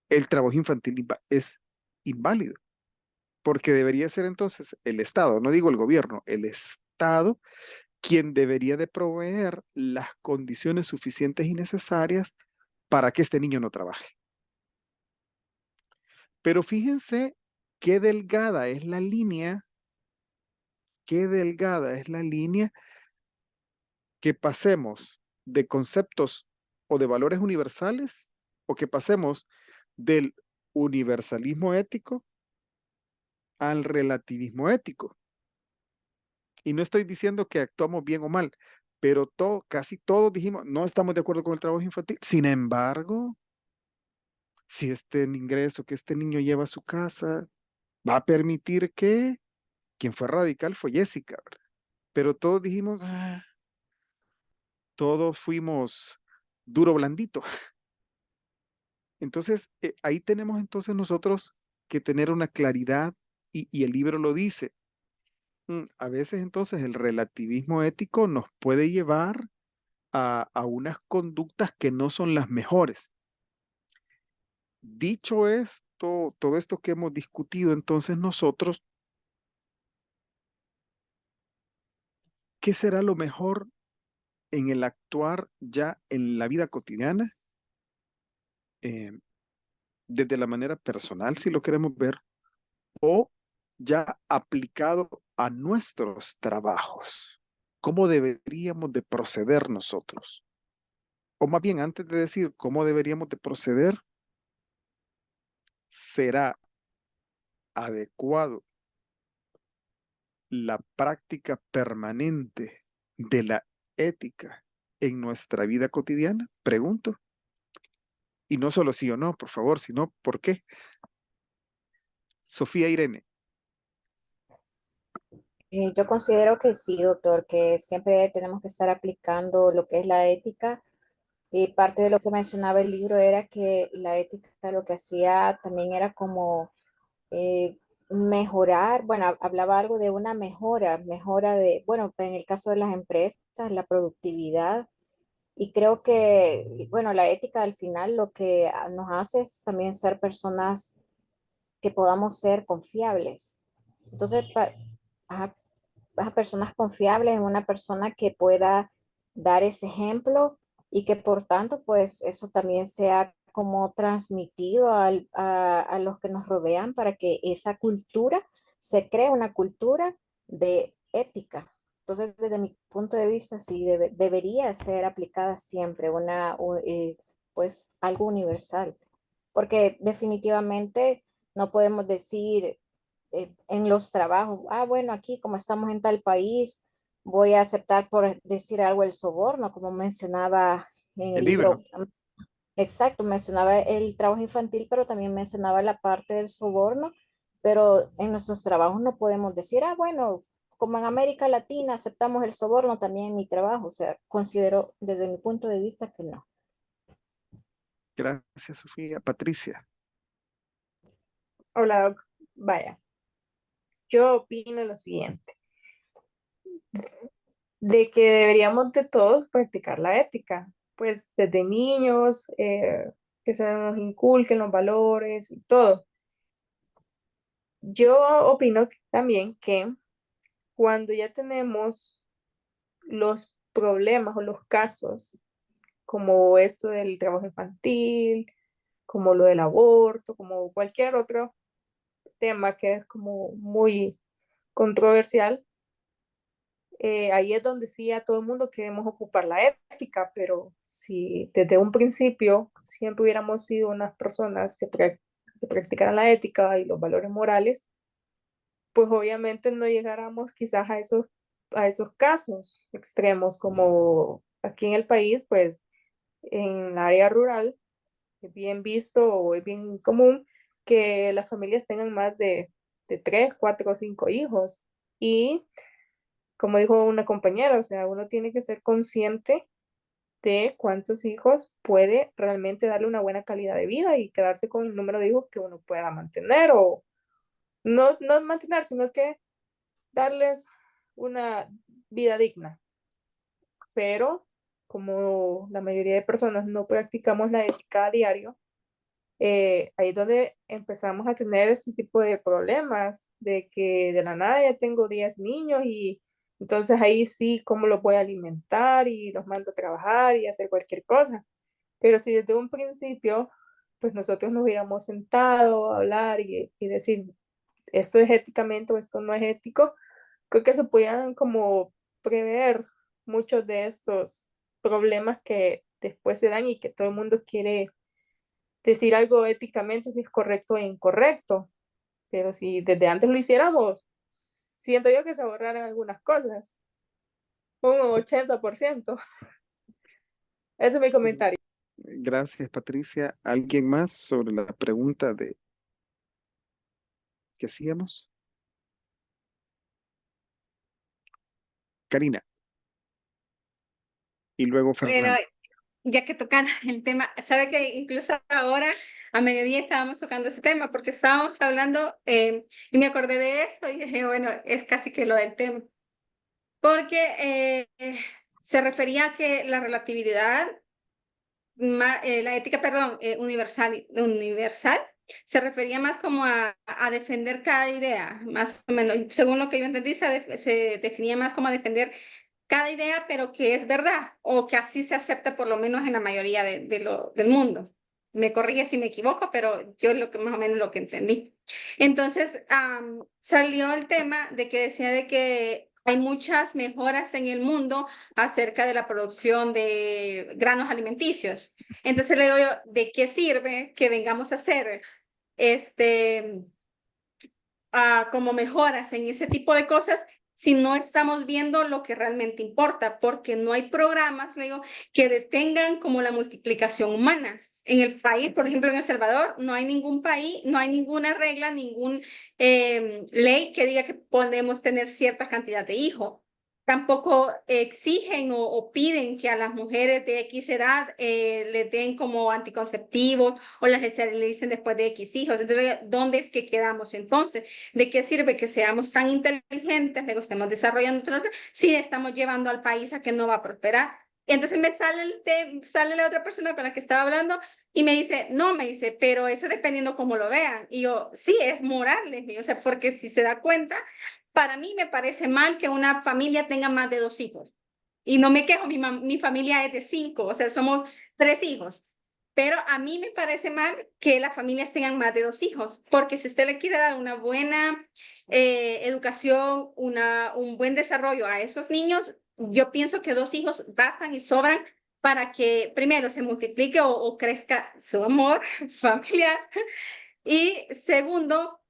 el trabajo infantil es inválido, porque debería ser entonces el Estado, no digo el gobierno, el Estado quien debería de proveer las condiciones suficientes y necesarias para que este niño no trabaje. Pero fíjense qué delgada es la línea, qué delgada es la línea que pasemos de conceptos o de valores universales o que pasemos del universalismo ético al relativismo ético. Y no estoy diciendo que actuamos bien o mal, pero casi todos dijimos, no estamos de acuerdo con el trabajo infantil. Sin embargo, si este ingreso que este niño lleva a su casa va a permitir que quien fue radical fue Jessica, ¿verdad? Pero todos dijimos, todos fuimos duro blandito. Entonces, ahí tenemos entonces nosotros que tener una claridad y el libro lo dice. A veces entonces el relativismo ético nos puede llevar a unas conductas que no son las mejores. Dicho esto, todo esto que hemos discutido, entonces nosotros, ¿qué será lo mejor en el actuar ya en la vida cotidiana? Desde la manera personal, si lo queremos ver, o ya aplicado a nuestros trabajos. ¿Cómo deberíamos de proceder nosotros? O más bien, antes de decir cómo deberíamos de proceder, ¿será adecuado la práctica permanente de la ética en nuestra vida cotidiana? Pregunto. Y no solo sí o no, por favor, sino ¿por qué? Sofía Irene. Yo considero que sí, doctor, que siempre tenemos que estar aplicando lo que es la ética. Y parte de lo que mencionaba el libro era que la ética lo que hacía también era como mejorar, bueno, hablaba algo de una mejora de, bueno, en el caso de las empresas, la productividad. Y creo que, bueno, la ética al final lo que nos hace es también ser personas que podamos ser confiables. Entonces, ajá, personas confiables, una persona que pueda dar ese ejemplo y que por tanto, pues eso también sea como transmitido a los que nos rodean para que esa cultura se cree una cultura de ética. Entonces, desde mi punto de vista, sí debería ser aplicada siempre pues algo universal, porque definitivamente no podemos decir en los trabajos, bueno, aquí como estamos en tal país, voy a aceptar por decir algo el soborno, como mencionaba en el El libro. libro. Exacto, mencionaba el trabajo infantil, pero también mencionaba la parte del soborno, pero en nuestros trabajos no podemos decir, bueno, como en América Latina aceptamos el soborno también en mi trabajo, o sea, considero desde mi punto de vista que no. Gracias, Sofía. Patricia. Hola, Doc. Vaya, yo opino lo siguiente, de que deberíamos de todos practicar la ética, pues desde niños, que se nos inculquen los valores y todo. Yo opino también que cuando ya tenemos los problemas o los casos, como esto del trabajo infantil, como lo del aborto, como cualquier otro tema que es como muy controversial, ahí es donde sí a todo el mundo queremos ocupar la ética, pero si desde un principio siempre hubiéramos sido unas personas que practicaran la ética y los valores morales, pues obviamente no llegáramos quizás a esos casos extremos como aquí en el país, pues en la área rural es bien visto o es bien común que las familias tengan más de 3, 4 o 5 hijos. Y como dijo una compañera, o sea, uno tiene que ser consciente de cuántos hijos puede realmente darle una buena calidad de vida y quedarse con el número de hijos que uno pueda mantener o no mantener, sino que darles una vida digna. Pero como la mayoría de personas no practicamos la ética a diario, ahí es donde empezamos a tener ese tipo de problemas, de que de la nada ya tengo 10 niños y entonces ahí sí, ¿cómo los voy a alimentar? Y los mando a trabajar y hacer cualquier cosa. Pero si desde un principio, pues nosotros nos hubiéramos sentado a hablar y decir, esto es éticamente o esto no es ético, creo que se podían como prever muchos de estos problemas que después se dan y que todo el mundo quiere decir algo éticamente si es correcto e incorrecto. Pero si desde antes lo hiciéramos, siento yo que se ahorraran algunas cosas. Un 80%. Ese es mi comentario. Gracias, Patricia. ¿Alguien más sobre la pregunta de que hacíamos? Karina. Y luego Bueno, Fernando. ya que tocan el tema, sabe que incluso ahora a mediodía estábamos tocando ese tema porque estábamos hablando y me acordé de esto y dije, bueno, es casi que lo del tema. Porque se refería a que la relatividad, la ética, perdón, universal, se refería más como a defender cada idea, más o menos. Según lo que yo entendí, se definía más como a defender cada idea, pero que es verdad, o que así se acepta por lo menos en la mayoría del mundo. Me corrige si me equivoco, pero yo más o menos lo que entendí. Entonces, salió el tema de que decía de que hay muchas mejoras en el mundo acerca de la producción de granos alimenticios. Entonces le digo yo, ¿de qué sirve que vengamos a hacer como mejoras en ese tipo de cosas si no estamos viendo lo que realmente importa? Porque no hay programas, le digo, que detengan como la multiplicación humana. En el país, por ejemplo, en El Salvador, no hay ningún país, no hay ninguna regla, ninguna ley que diga que podemos tener cierta cantidad de hijos. Tampoco exigen o piden que a las mujeres de X edad les den como anticonceptivos o las esterilicen después de X hijos. Entonces, ¿dónde es que quedamos entonces? ¿De qué sirve que seamos tan inteligentes, que estemos desarrollando, si estamos llevando al país a que no va a prosperar? Entonces me sale la otra persona con la que estaba hablando y me dice, no, me dice, pero eso dependiendo cómo lo vean. Y yo, sí, es moral, le dije, o sea, porque si se da cuenta, para mí me parece mal que una familia tenga más de 2 hijos. Y no me quejo, mi familia es de 5, o sea, somos 3 hijos. Pero a mí me parece mal que las familias tengan más de 2 hijos, porque si usted le quiere dar una buena educación, un buen desarrollo a esos niños, yo pienso que 2 hijos bastan y sobran para que primero se multiplique o crezca su amor familiar y segundo,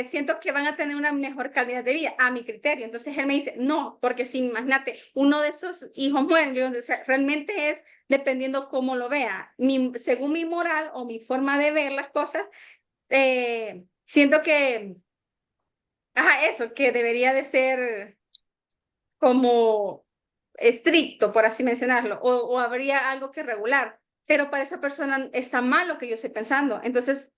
siento que van a tener una mejor calidad de vida, a mi criterio. Entonces él me dice, no, porque si imagínate, uno de esos hijos muere, yo, o sea, realmente es dependiendo cómo lo vea. Según mi moral o mi forma de ver las cosas, siento que, eso, que debería de ser como estricto, por así mencionarlo, o habría algo que regular, pero para esa persona está mal lo que yo estoy pensando. Entonces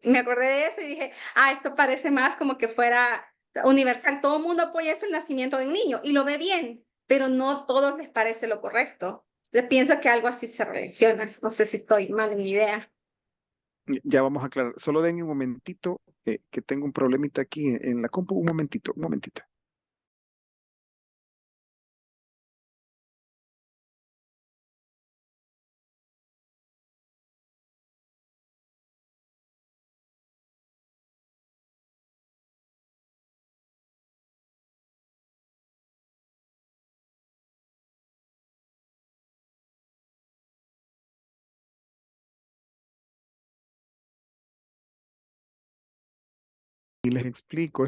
me acordé de eso y dije, esto parece más como que fuera universal. Todo el mundo apoya eso, el nacimiento de un niño y lo ve bien, pero no todos les parece lo correcto. Yo pienso que algo así se reacciona. No sé si estoy mal en mi idea. Ya vamos a aclarar. Solo denme un momentito, que tengo un problemita aquí en la compu. Un momentito, un momentito. Y les explico.